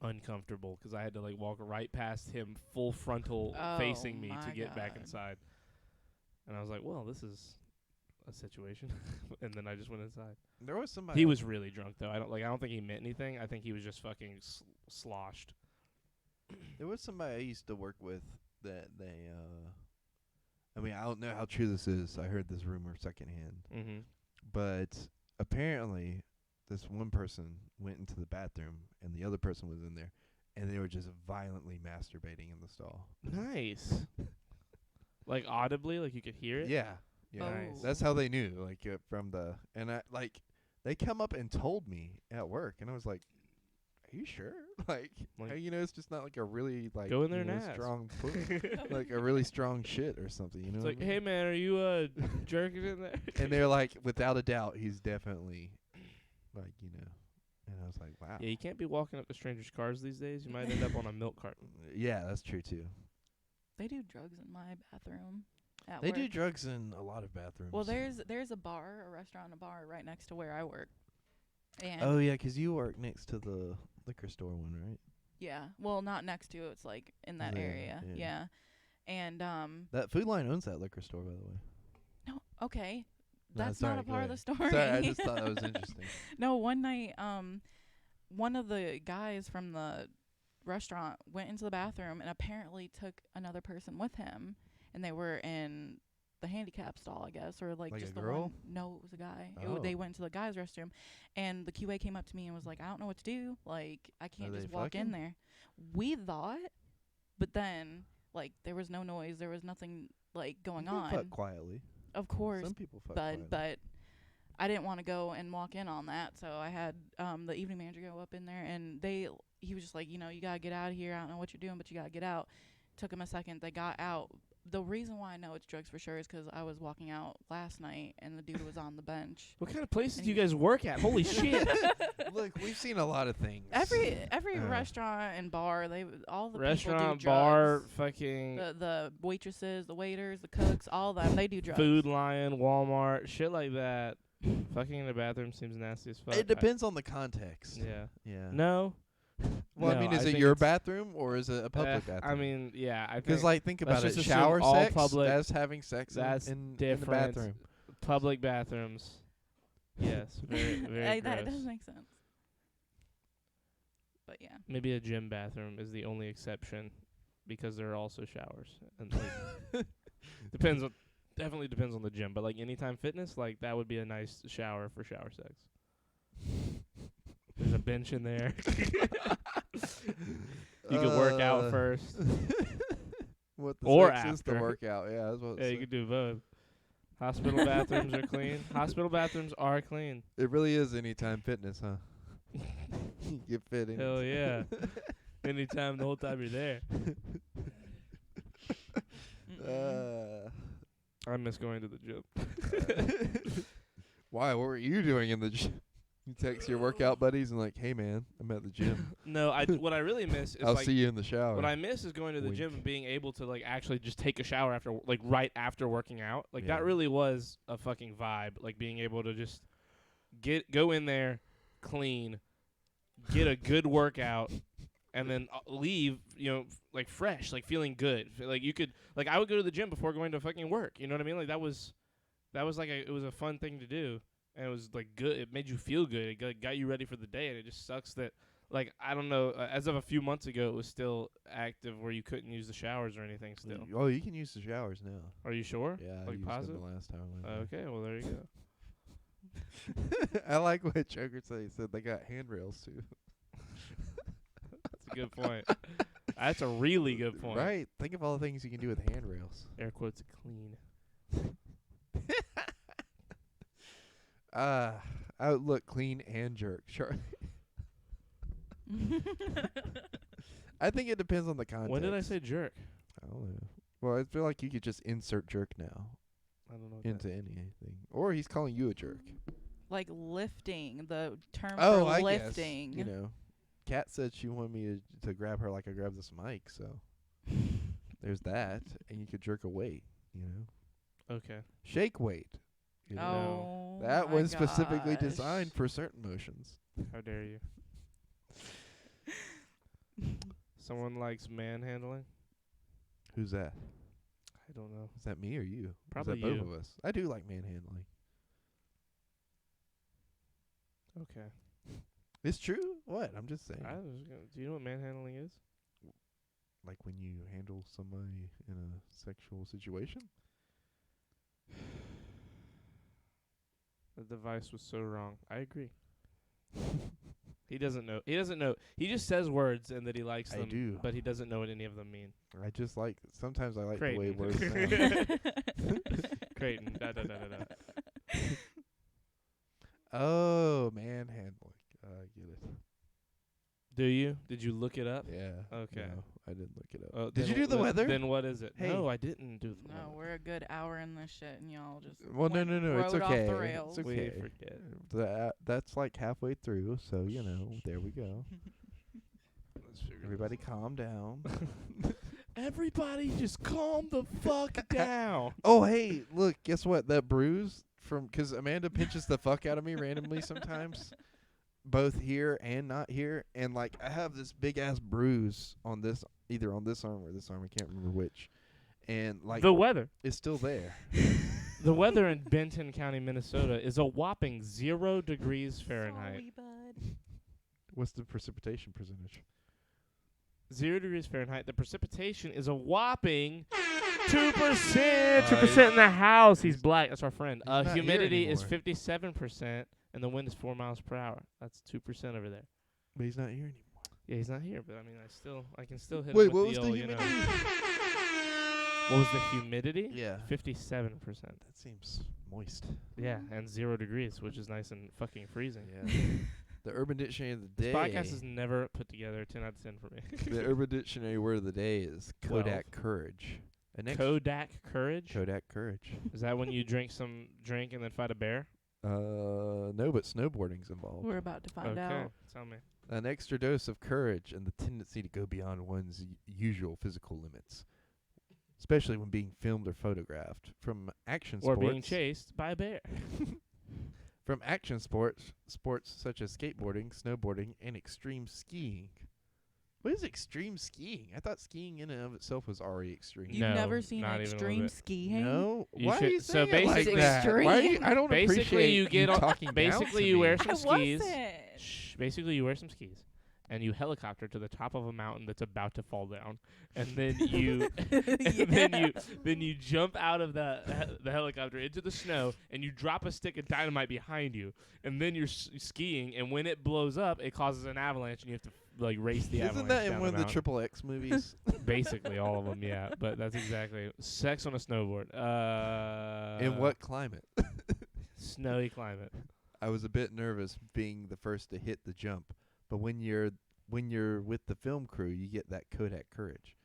uncomfortable because I had to like walk right past him, full frontal facing me to my get back God. inside. And I was like, well, this is a situation. And then I just went inside. There was somebody. He was really drunk though. I don't think he meant anything. I think he was just fucking sloshed. There was somebody I used to work with that they. I mean, I don't know how true this is. I heard this rumor secondhand, Mm-hmm. but apparently, this one person went into the bathroom and the other person was in there, and they were just violently masturbating in the stall. Nice. Like audibly, like you could hear it. Yeah. Yeah. Nice. That's how they knew, like from the and I like they come up and told me at work, and I was like, "Are you sure?" Like it's just not like a really like Go in there and ask. strong like a really strong shit or something, you know. It's what like, I mean? hey man, are you jerking in there? And they're like, without a doubt, he's definitely like, and I was like, wow. Yeah, you can't be walking up to strangers' cars these days. You might end up on a milk carton. Yeah, that's true too. They do drugs in my bathroom. at They work. do drugs in a lot of bathrooms. Well, there's a restaurant and a bar right next to where I work. And Oh yeah, 'cause you work next to the liquor store one, right? yeah. Well, not next to it. It's like in that There, area. yeah. Yeah. And That Food Line owns that liquor store, by the way. no, okay. No, That's sorry, not a go part of the ahead. story. Sorry, I just thought that was interesting. No, one night, one of the guys from the restaurant went into the bathroom and apparently took another person with him, and they were in the handicap stall, I guess, or like Like just a the girl? one. No, it was a guy. Oh. They went to the guy's restroom, and the QA came up to me and was like, "I don't know what to do. Like, I can't Are just they walk in fucking? there." We thought, but then like there was no noise, there was nothing like going People on. fuck quietly. Of course, Some people fuck quietly. but I didn't want to go and walk in on that, so I had the evening manager go up in there, and he was just like, you gotta get out of here. I don't know what you're doing, but you gotta get out. Took him a second. They got out. The reason why I know it's drugs for sure is 'cause I was walking out last night, and the dude was on the bench. What kind of places And do you he- guys work at? Holy shit! Look, we've seen a lot of things. Every restaurant and bar, all the Restaurant, people do bar, drugs. fucking The waitresses, the waiters, the cooks, all of them, they do drugs. Food Lion, Walmart, shit like that. Fucking in the bathroom seems nasty as fuck. It depends on the context. Yeah. Yeah. No. Well, I No, mean, is it think your it's- bathroom or is it a public bathroom? I mean, yeah. I because think like think about let's it, just assume shower all sex, public- that's having sex that's in the different. bathroom. public bathrooms. Yes, very, very That gross. does make sense. But yeah. Maybe a gym bathroom is the only exception because there are also showers. And like, definitely depends on the gym. But like Anytime Fitness, like that would be a nice shower for shower sex. There's a bench in there. You could work out first. What the Or sex is the after. workout? Yeah, that's what Yeah, you could do both. Hospital bathrooms are clean. Hospital bathrooms are clean. it really is Anytime Fitness, huh? You get fit in. Hell yeah. Anytime, the whole time you're there. I miss going to the gym. Why? What were you doing in the gym? You text your workout buddies and like, hey man, I'm at the gym. No, what I really miss is I'll like see you in the shower. what I miss is going to the Wink. gym and being able to like actually just take a shower after like right after working out. Like Yeah. that really was a fucking vibe. Like being able to just go in there, clean, get a good workout, and then leave, like fresh, like feeling good. Like you could, like I would go to the gym before going to fucking work. You know what I mean? Like that was like it was a fun thing to do, and it was like good. It made you feel good. It got you ready for the day, and it just sucks that like I don't know. As of a few months ago, it was still active where you couldn't use the showers or anything. Still, Oh, you can use the showers now. are you sure? Yeah, I Like used positive? them the last time I went Okay, well there you go. there. I like what Joker said. He said they got handrails too. That's a good point. That's a really good point. Right? Think of all the things you can do with handrails. Air quotes clean. I would look clean and jerk. Sure. I think it depends on the context. When did I say jerk? I don't know. Well, I feel like you could just insert jerk now I don't know. What into anything. Or he's calling you a jerk. Like lifting, the term Oh, for I lifting. guess. Kat said she wanted me to grab her like I grabbed this mic, so there's that. And you could jerk a weight, Okay. Shake weight. Oh, That my one's specifically gosh. designed for certain motions. How dare you? Someone likes manhandling? Who's that? I don't know. Is that me or you? Probably is that both you. of us? I do like manhandling. Okay. It's true. What? I'm just saying. Do you know what manhandling is? Like when you handle somebody in a sexual situation? The device was so wrong. I agree. He doesn't know. He doesn't know. He just says words and that he likes I them. do. But he doesn't know what any of them mean. I just like, sometimes I like the way Creighton. words sound. Creighton. Da, da, da, da, da. Oh, manhandling. I get it. Do you? Did you look it up? Yeah. Okay. No, I didn't look it up. Oh, Did then you do the then- weather? Then what is it? Hey. No, I didn't do the No, weather. we're a good hour in this shit, and y'all just Well, no, went- it's rode okay. off the rails. It's We okay. forget. That's like halfway through, so, there we go. Let's figure Everybody calm down. Everybody just calm the fuck down. Oh, hey, look, guess what? That bruise because Amanda pinches the fuck out of me randomly sometimes, both here and not here. And, like, I have this big-ass bruise on this, either on this arm or this arm. I can't remember which. And, like, The weather. it's still there. The weather in Benton County, Minnesota is a whopping 0 degrees Fahrenheit. Sorry, bud. What's the precipitation percentage? 0 degrees Fahrenheit. The precipitation is a whopping 2%. 2% in the house. He's black. That's our friend. He's not here Humidity is anymore. 57%, and the wind is 4 miles per hour. That's 2% over there. But he's not here anymore. Yeah, he's not here, but I mean, I can still hit Wait, him what with was the the old, you know. humidity? What was the humidity? Yeah. 57%. That seems moist. Yeah, and 0 degrees, which is nice and fucking freezing. Yeah. The Urban Dictionary of the This day. podcast is never put together 10 out of 10 for me. The Urban Dictionary word of the day is Kodak Courage. And next Kodak Courage? Kodak Courage. Is that when you drink and then fight a bear? No, but snowboarding's involved. We're about to find Okay, out. tell me. An extra dose of courage and the tendency to go beyond one's usual physical limits, especially when being filmed or photographed. From action Or sports, being chased by a bear. from action sports such as skateboarding, snowboarding, and extreme skiing. What is extreme skiing? I thought skiing in and of itself was already extreme. You've No, never seen not even a little extreme bit. skiing? No, You why should- are you so saying it like basically- that? Why are you, I don't Basically, appreciate you get on- talking down Basically, to you me. wear I some skis. wasn't. Shh. Basically, you wear some skis, and you helicopter to the top of a mountain that's about to fall down, and then you, then you jump out of the helicopter into the snow, and you drop a stick of dynamite behind you, and then you're skiing, and when it blows up, it causes an avalanche, and you have to race the avalanche. Isn't that in down one of the mountain. Triple X movies? Basically, all of them, yeah. But that's exactly sex on a snowboard. In what climate? Snowy climate? I was a bit nervous being the first to hit the jump, but when you're with the film crew, you get that Kodak courage.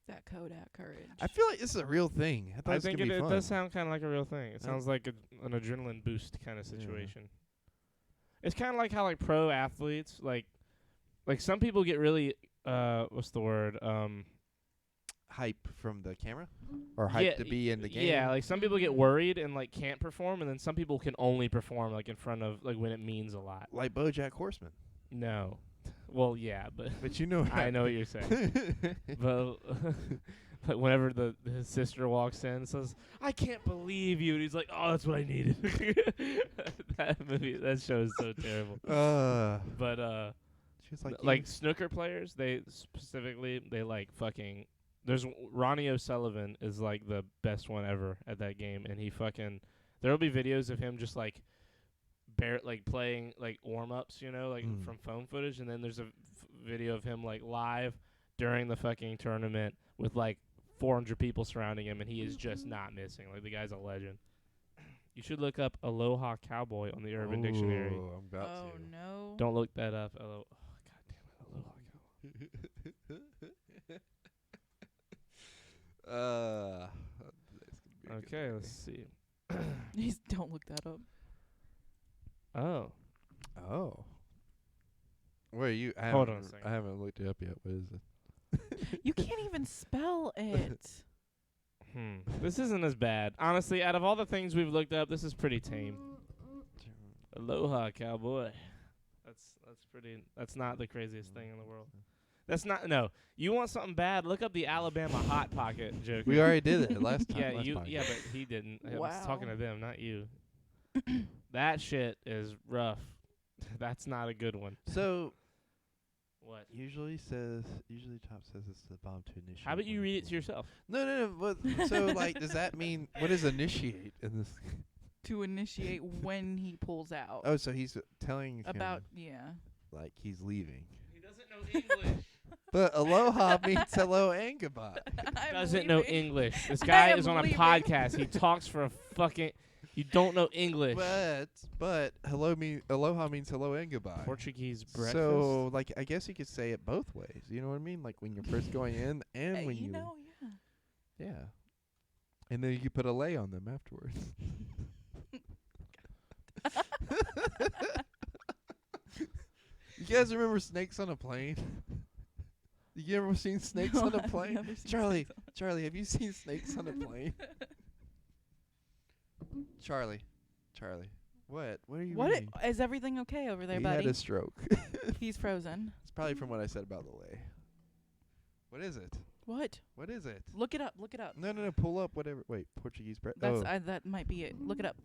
That Kodak courage. I feel like this is a real thing. I thought I it was think gonna be it fun. does sound kind of like a real thing. It Yeah. sounds like an adrenaline boost kind of situation. It's kind of like how like pro athletes like some people get really what's the word Hype from the camera, or hype to be in the game. Yeah, like some people get worried and like can't perform, and then some people can only perform like in front of like when it means a lot. Like BoJack Horseman. No, well yeah, But you know, I know what you're saying. But but whenever his sister walks in and says, "I can't believe you," and he's like, "Oh, that's what I needed." That show is so terrible. But she's like, like snooker players, they specifically like fucking. There's Ronnie O'Sullivan is like the best one ever at that game, and he fucking. There'll be videos of him just like, playing like warm ups, you know, like from phone footage, and then there's a video of him like live during the fucking tournament with like 400 people surrounding him, and he is just not missing. Like the guy's a legend. You should look up Aloha Cowboy on the Urban Dictionary. I'm about Oh no. Don't look that up. Oh, God damn it, Aloha Cowboy. Okay, let's see. Don't look that up. Oh. Oh. Wait, you? I Hold haven't- on a second. I haven't looked it up yet. What is it? You can't even spell it. This isn't as bad. Honestly, out of all the things we've looked up, this is pretty tame. Aloha Cowboy. That's not the craziest thing in the world. That's not, no. You want something bad, look up the Alabama Hot Pocket joke. We already did it last time. Yeah, last podcast. yeah, but he didn't. I was Wow. talking to them, not you. That shit is rough. That's not a good one. So What? usually top says it's the bomb to initiate. How about you when read it's it to yourself? No. But so like, does that mean what is initiate in this? To initiate when he pulls out. Oh, so he's telling About, him, yeah. like he's leaving. He doesn't know English. But aloha means hello and goodbye. Doesn't know English. This I guy am is on a leaving. podcast. He talks for a fucking. You don't know English. But aloha means hello and goodbye. Portuguese breakfast. So like, I guess you could say it both ways. You know what I mean? Like when you're first going in and when You know, yeah. yeah, and then you could put a lay on them afterwards. You guys remember Snakes on a Plane? You ever seen snakes No, on a I've plane? never seen Charlie, snakes on Charlie, have you seen snakes on a plane? Charlie, what? What are you What reading? is everything okay over there, He buddy? had a stroke. He's frozen. It's probably from what I said about the lay. What is it? What? What is it? Look it up. Look it up. No, pull up whatever. Wait, Portuguese bread. That's Oh, that might be it. Look it up.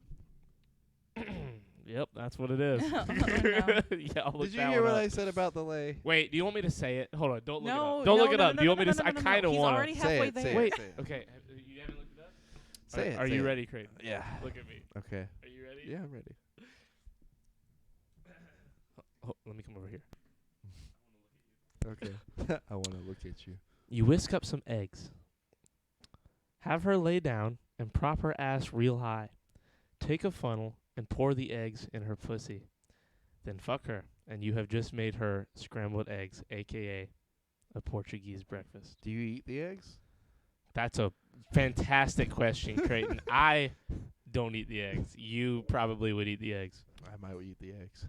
Yep, that's what it is. Oh, no. Yeah, I'll look did you that hear one what up. I said about the lay? Wait, do you want me to say it? Hold on, don't look it No, up. Don't no, look it no, up. no, Do you want no, me to? no, I no, no. kind of He's want already to. Say halfway it, say there. it. Wait. Say it. Okay, you haven't looked it up. Say it. Are say you it. ready, Creighton? Yeah. Look at me. Okay. Are you ready? Yeah, I'm ready. Let me come over here. Okay. I want to look at you. You whisk up some eggs. Have her lay down and prop her ass real high. Take a funnel and pour the eggs in her pussy. Then fuck her, and you have just made her scrambled eggs, a.k.a. a Portuguese breakfast. Do you eat the eggs? That's a fantastic question, Creighton. I don't eat the eggs. You probably would eat the eggs. I might eat the eggs.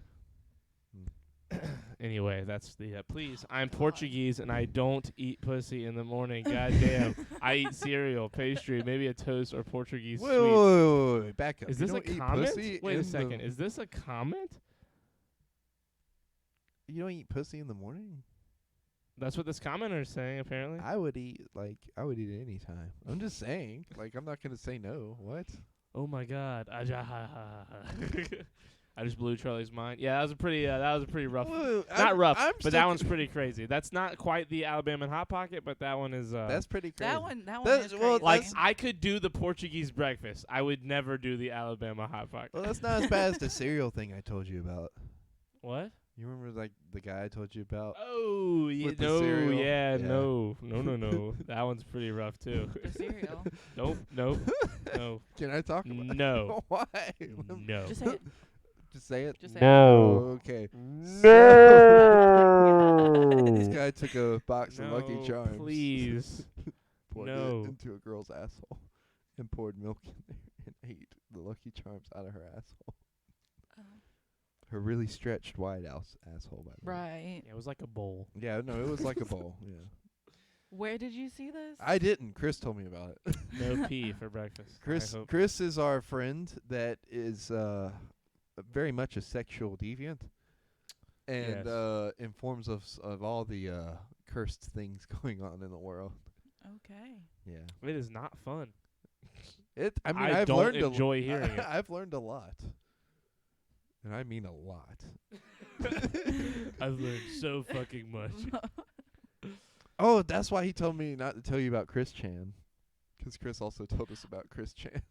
Anyway, that's the please. I'm Portuguese and I don't eat pussy in the morning. God damn. I eat cereal, pastry, maybe a toast or Portuguese Wait, sweets. wait, back up. Is You this a don't eat comment? pussy Wait a in second. the- Is this a comment? You don't eat pussy in the morning? That's what this commenter is saying, apparently. I would eat it any time. I'm just saying. I'm not gonna say no. What? Oh my God. I just blew Charlie's mind. Yeah, that was a pretty rough. Whoa, Not rough, I'm but still that c- one's pretty crazy. That's not quite the Alabama Hot Pocket, but that one is. That's pretty crazy. That one That's- is well, crazy. Like that's- I could do the Portuguese breakfast. I would never do the Alabama Hot Pocket. Well, that's not as bad as the cereal thing I told you about. What? You remember the guy I told you about? Oh, yeah, With the no, cereal? yeah, Yeah. no. That one's pretty rough too. the cereal. Nope, no, Can I talk about it? no, Why? no. Just say it. Just say it. Just say Oh, okay. it. This guy took a box of Lucky No, Charms. please. Poured No. it into a girl's asshole and poured milk in there and ate the Lucky Charms out of her asshole. Oh. Her really stretched wide asshole, by the way. Right. Yeah, it was like a bowl. Yeah, no, it was like a bowl. Yeah. Where did you see this? I didn't. Chris told me about it. No pee for breakfast. Chris I hope. Chris is our friend that is very much a sexual deviant and Yes. informs us of all the cursed things going on in the world. Okay. Yeah. It is not fun. I mean, I I've don't learned enjoy hearing it. I've learned a lot. And I mean a lot. I've learned so fucking much. Oh, that's why he told me not to tell you about Chris Chan. 'Cause Chris also told us about Chris Chan.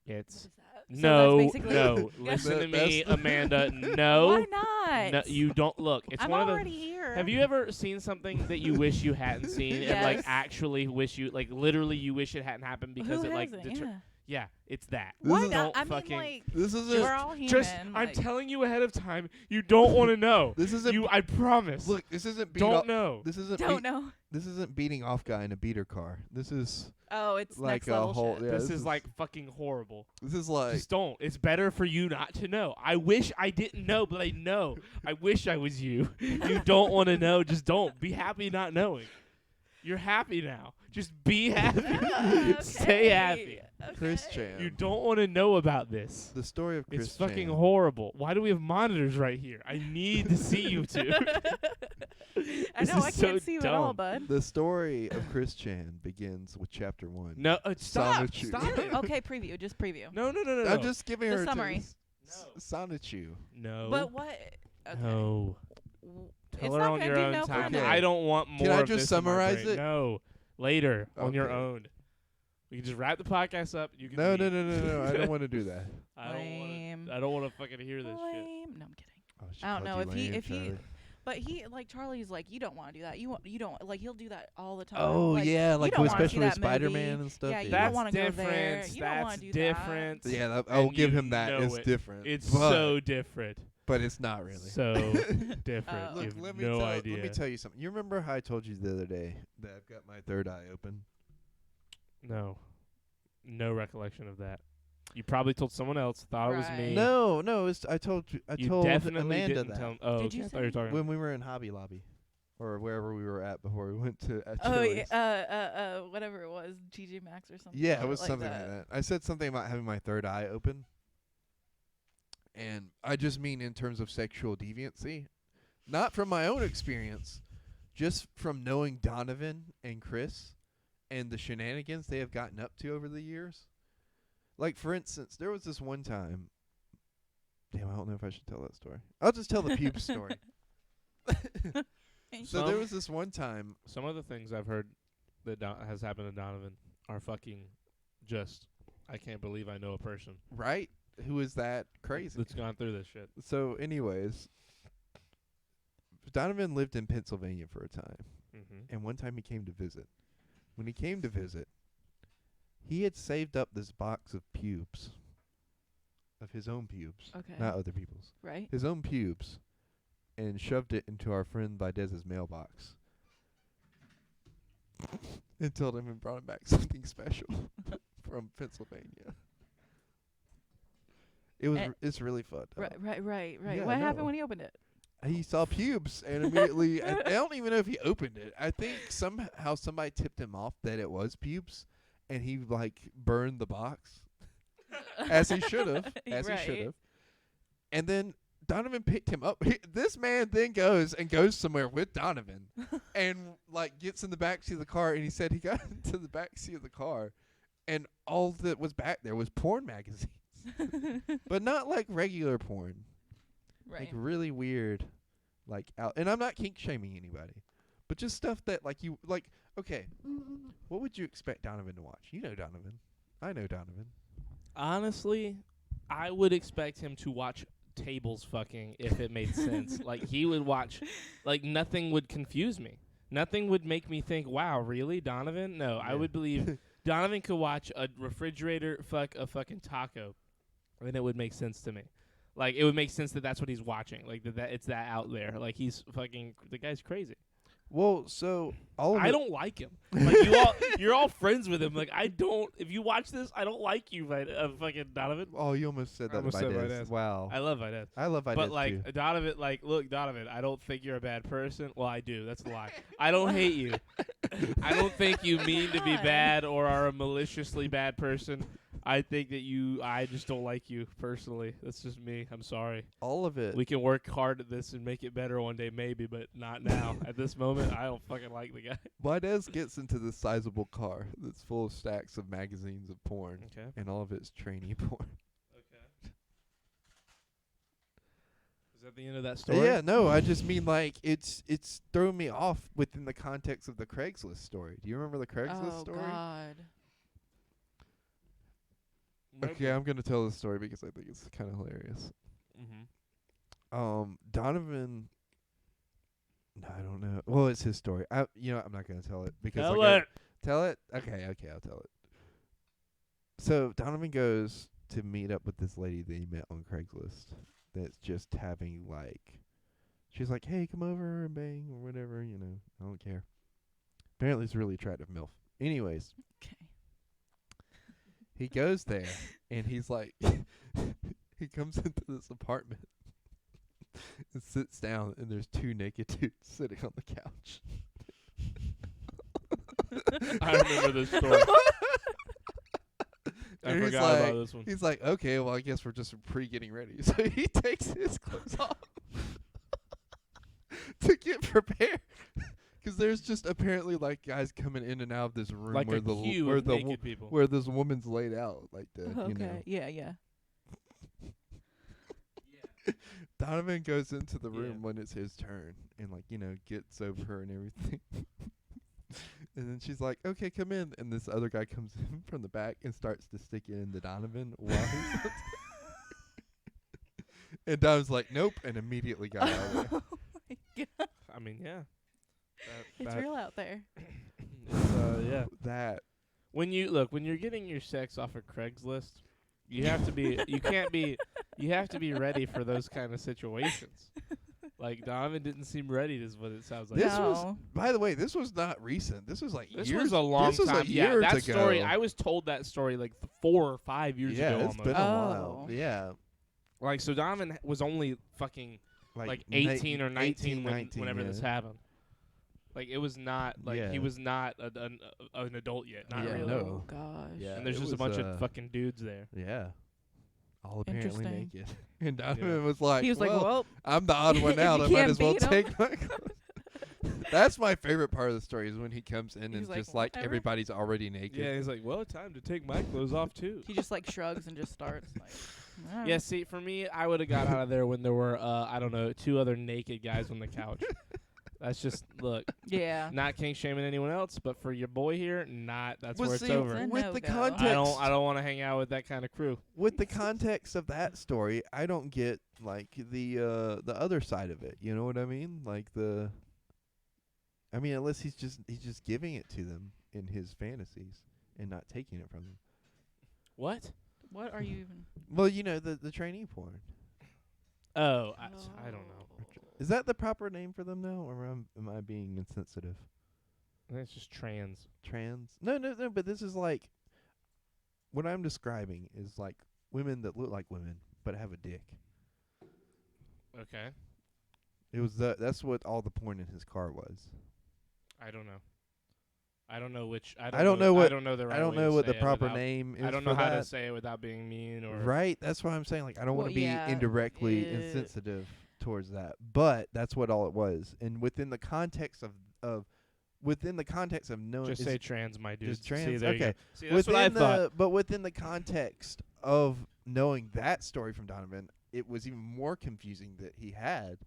It's What is that? So no, that's basically no. Listen to me, That's- Amanda. No, Why not? no. You don't look. It's I'm one of the. already here. Have you ever seen something that you wish you hadn't seen and like Yes. actually wish you like literally you wish it hadn't happened because Who it like hasn't? Yeah. yeah, it's that. Why is- not? Don't I mean, fucking- like, This is we're all human. Just I'm like, telling you ahead of time. You don't want to know. This isn't You, I promise. Look, this isn't don't know. This isn't don't know. This isn't beating off guy in a beater car. This is Oh, it's like next a level whole. shit. Yeah, This is like fucking horrible. This is like. Just don't. It's better for you not to know. I wish I didn't know, but I know. I wish I was you. You don't want to know. Just don't. Be happy not knowing. You're happy now. Just be happy. Stay happy. Chris Chan. You don't want to know about this. The story of Chris It's fucking Chan. horrible. Why do we have monitors right here? I need to see you two. I This know. I is can't so see you at all, dumb. bud. The story of Chris Chan begins with chapter 1. No, stop. Sonichu. Stop it. Okay, preview. Just preview. No. I'm just giving The her summary. Sonichu. No. But what? Okay. No. W- Tell it's her not on gonna your do own no time. fun. I don't want more. Can I of just this in my summarize brain. it? No. Later on your Okay. own. We can just wrap the podcast up. You can. No, leave. no. I don't want to do that. I Lame. don't want to fucking hear this shit. Lame. No, I'm kidding. Oh, she I don't called know you if he lame, Charlie. But he like Charlie's like you don't want to do that. You don't like he'll do that all the time. Oh like, yeah, you like don't wanna see especially with that movie. Spider-Man and stuff. Yeah, you yeah. don't That's wanna go different. there. You don't wanna That's do that. different. Yeah, I'll And give you him that. know It's it. different. It's but, so different. But it's not really. So different. Oh. You Look, have let me no tell, idea. Let me tell you something. You remember how I told you the other day that I've got my third eye open? No. No recollection of that. You probably told someone else. Thought it was me. Right. No, it's, I told you. I You told definitely Amanda didn't that tell. Oh, Did okay. you I thought you were say- talking. when we were in Hobby Lobby. or wherever we were at before we went to. Oh Chili's. yeah, whatever it was, TJ Maxx or something. Yeah, it was like something that. like that. I said something about having my third eye open. And I just mean in terms of sexual deviancy. Not from my own experience, just from knowing Donovan and Chris and the shenanigans they have gotten up to over the years. Like, for instance, there was this one time. Damn, I don't know if I should tell that story. I'll just tell the pubes story. So there was this one time. Some of the things I've heard that has happened to Donovan are fucking just, I can't believe I know a person. Right? Who is that crazy? That's gone through this shit. So, anyways, Donovan lived in Pennsylvania for a time. Mm-hmm. And one time he came to visit. When he came to visit, he had saved up this box of pubes. Of his own pubes. Okay. Not other people's. Right. His own pubes. And shoved it into our friend Videz's mailbox. And told him and brought him back something special from Pennsylvania. It was. It's really fun. Right. Yeah, What I happened know. when he opened it? He saw pubes and immediately. I don't even know if he opened it. I think somehow somebody tipped him off that it was pubes, and he burned the box, as he should have. Right. And then Donovan picked him up. This man then goes somewhere with Donovan, and gets in the backseat of the car. And he said he got into the backseat of the car, and all that was back there was porn magazines. But not like regular porn. Right. Like really weird, out. And I'm not kink shaming anybody, but just stuff that you like. Okay, what would you expect Donovan to watch? You know Donovan. I know Donovan. Honestly, I would expect him to watch tables fucking if it made sense. He would watch, nothing would confuse me. Nothing would make me think, wow, really, Donovan? No, I would believe Donovan could watch a refrigerator fuck a fucking taco, and it would make sense to me. It would make sense that that's what he's watching. That it's that out there. He's fucking, the guy's crazy. Well, so all of I don't like him. You're all friends with him. I don't. If you watch this, I don't like you, fucking Donovan. Oh, you almost said that. Almost said Videz. Wow. I love Videz. I love Videz too. But Donovan, look, Donovan, I don't think you're a bad person. Well, I do. That's a lie. I don't hate you. I don't think you mean to be bad or are a maliciously bad person. I think that I just don't like you personally. That's just me. I'm sorry. All of it. We can work hard at this and make it better one day, maybe, but not now. At this moment, I don't fucking like the guy. Videz gets into this sizable car that's full of stacks of magazines of porn. Okay. And all of it's trainee porn. Okay. Is that the end of that story? Yeah, no, I just mean it's thrown me off within the context of the Craigslist story. Do you remember the Craigslist story? Oh God. Okay, I'm gonna tell the story because I think it's kind of hilarious. Mm-hmm. Donovan. No, I don't know. Well, it's his story. I'm not gonna tell it because Tell it. Tell it. Okay, I'll tell it. So Donovan goes to meet up with this lady that he met on Craigslist. That's just having she's like, hey, come over and bang or whatever. I don't care. Apparently, it's a really attractive MILF. Anyways. Okay. He goes there, and he's he comes into this apartment and sits down, and there's two naked dudes sitting on the couch. I remember this story. I And forgot about this one. He's like, okay, well, I guess we're just getting ready. So he takes his clothes off to get prepared. Because there's just apparently guys coming in and out of this room Like a queue of naked people. where this woman's laid out Okay. Yeah. Donovan goes into the room when it's his turn and gets over her and everything. And then she's like, okay, come in. And this other guy comes in from the back and starts to stick it into Donovan while he's and Donovan's like, nope, and immediately got out of there. Oh my God. I mean, yeah. It's real out there. Yeah. That. When you're getting your sex off of Craigslist, you have to be you have to be ready for those kind of situations. Donovan didn't seem ready is what it sounds like. This was, by the way, this was not recent. This was this years. was a long this was time. years that ago. story. I was told that story 4 or 5 years ago. It's almost. been a while. Yeah. So Donovan was only fucking 18 or 19 whenever this happened. Like it was not like Yeah. he was not an adult yet. Not Yeah, really. no. Oh gosh. Yeah. And there's it just a was, bunch of fucking dudes there. Yeah. All apparently Interesting. naked. And Donovan Yeah. was like, He was like, well, I'm the odd one out. I You might can't as well beat 'em." take my clothes. That's my favorite part of the story is when he comes in He's and like, just like "Whatever." everybody's already naked. Yeah, he's like, well, time to take my clothes off too. he just like shrugs and just starts. Like, "Alright." Yeah, see, for me, I would have got out of there when there were, I don't know, 2 other naked guys on the couch. That's just, look, Yeah. not kink shaming anyone else, but for your boy here, that's Well, where it's see, over. Then with no the go. context, I don't want to hang out with that kind of crew. with the context of that story, I don't get like the other side of it. You know what I mean? Like unless he's just giving it to them in his fantasies and not taking it from them. What? What are you even? Well, you know the trainee porn. Oh, I don't know. Is that the proper name for them now, or am I being insensitive? I think it's just trans. Trans? No. But this is like what I'm describing is like women that look like women but have a dick. Okay. It was that's what all the porn in his car was. I don't know. I don't know which. I don't know what- I don't know the right I don't way know to what say the it proper without- name is. I don't for know how that. to say it without being mean or. Right, that's what I'm saying. Like, I don't want Well, to be yeah, indirectly it- insensitive towards that, but that's what all it was. And within the context of knowing, Just is- say trans, my dude. just trans. See, there you go. Okay, See, that's what I thought. But within the context of knowing that story from Donovan, it was even more confusing that he had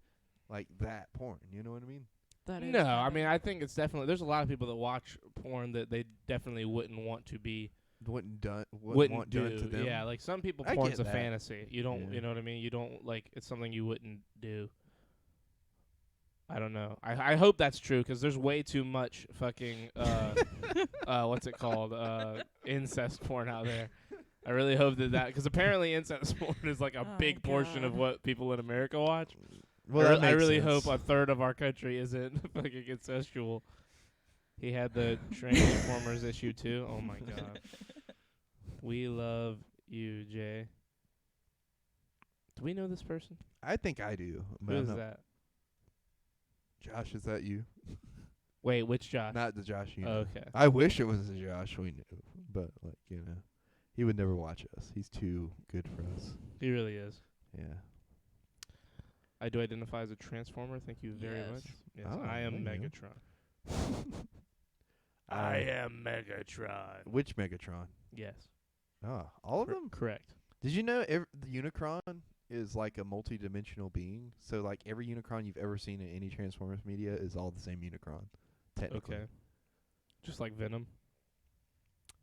like that porn. You know what I mean? That is No, kind I of- mean, I think it's definitely. There's a lot of people that watch porn that they definitely wouldn't want to be. Wouldn't Wouldn't want do. done to them. Yeah, like some people, I porn's get a that. fantasy. You don't. Yeah. You know what I mean? You don't like. It's something you wouldn't do. I don't know. I hope that's true because there's way too much fucking what's it called incest porn out there. I really hope that because apparently incest porn is like a Oh, big portion of God. what people in America watch. Well, I that makes really sense. hope a third of our country isn't fucking incestual. He had the Transformers issue too. Oh my god. We love you, Jay. Do we know this person? I think I do. But Who I'm is not- that? Josh, is that you? Wait, which Josh? Not the Josh you know. Oh, okay. I wish it was the Josh we knew, but he would never watch us. He's too good for us. He really is. Yeah. I do identify as a Transformer. Thank you very Yes. much. Yes, Oh, I am there you go. Megatron. I am Megatron. Which Megatron? Yes. Oh, all of them? Correct. Did you know the Unicron is like a multi-dimensional being? So like every Unicron you've ever seen in any Transformers media is all the same Unicron, technically. Okay. Just like Venom.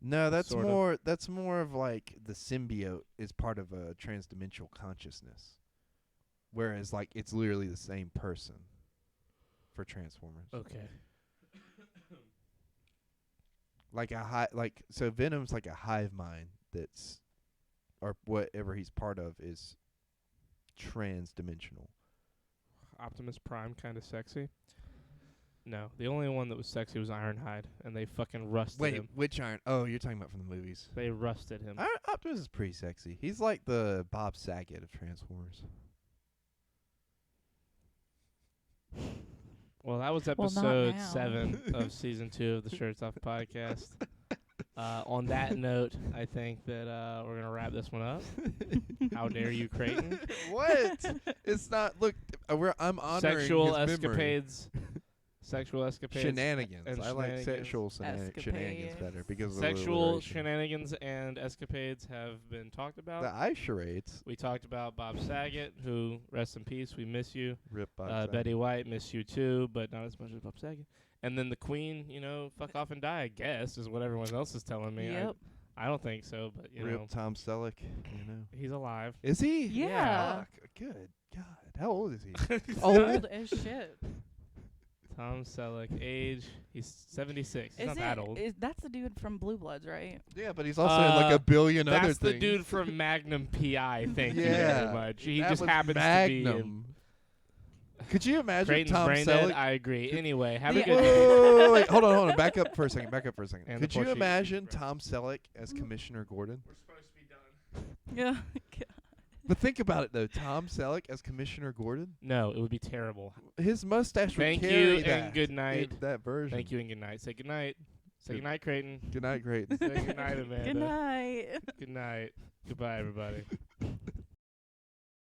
No, that's Sort of. more. That's more of like the symbiote is part of a transdimensional consciousness, whereas like it's literally the same person for Transformers. Okay. Like so Venom's like a hive mind that's, or whatever he's part of is trans-dimensional. Optimus Prime kind of sexy. No, the only one that was sexy was Ironhide, and they fucking rusted him. Which Iron? Oh, you're talking about from the movies. They rusted him. Optimus is pretty sexy. He's like the Bob Saget of Transformers. Well, that was Well, not episode now. 7 of season 2 of the Shirts Off podcast. On that note, I think that we're gonna wrap this one up. How dare you, Creighton? What? It's not. Look, I'm honoring Sexual his memory. escapades. Sexual escapades. Shenanigans. and I like shenanigans. sexual shenanigans better because of the Sexual alliteration. shenanigans and escapades have been talked about. The eye charades. We talked about Bob Saget, who, rest in peace, we miss you. Rip Bob Saget. Betty White, miss you too, but not as much as Bob Saget. And then the Queen, fuck off and die, I guess, is what everyone else is telling me. Yep. I don't think so, but, Rip Tom Selleck. he's alive. Is he? Yeah. Fuck, good God. How old is he? Old as shit. Tom Selleck, age, he's 76. He's Is not that old. That's the dude from Blue Bloods, right? Yeah, but he's also in like a billion other That's things. the dude from Magnum P.I., thank you Yeah. very much. He That just was happens Magnum. to be in Could you imagine Creighton's Tom brain Selleck? dead, I agree. Anyway, have The- a good Whoa, wait, hold on. Back up for a second. And the Could you Portuguese imagine express. Tom Selleck as Commissioner Gordon? We're supposed to be done. Yeah. But think about it though. Tom Selleck as Commissioner Gordon. No, it would be terrible. His mustache Thank would you carry and that. good night. in that version. Thank you and good night. Say good night. Say Good- good night, Creighton. Good night, Creighton. Say good night, Amanda. Good night. Good night. Goodbye, everybody.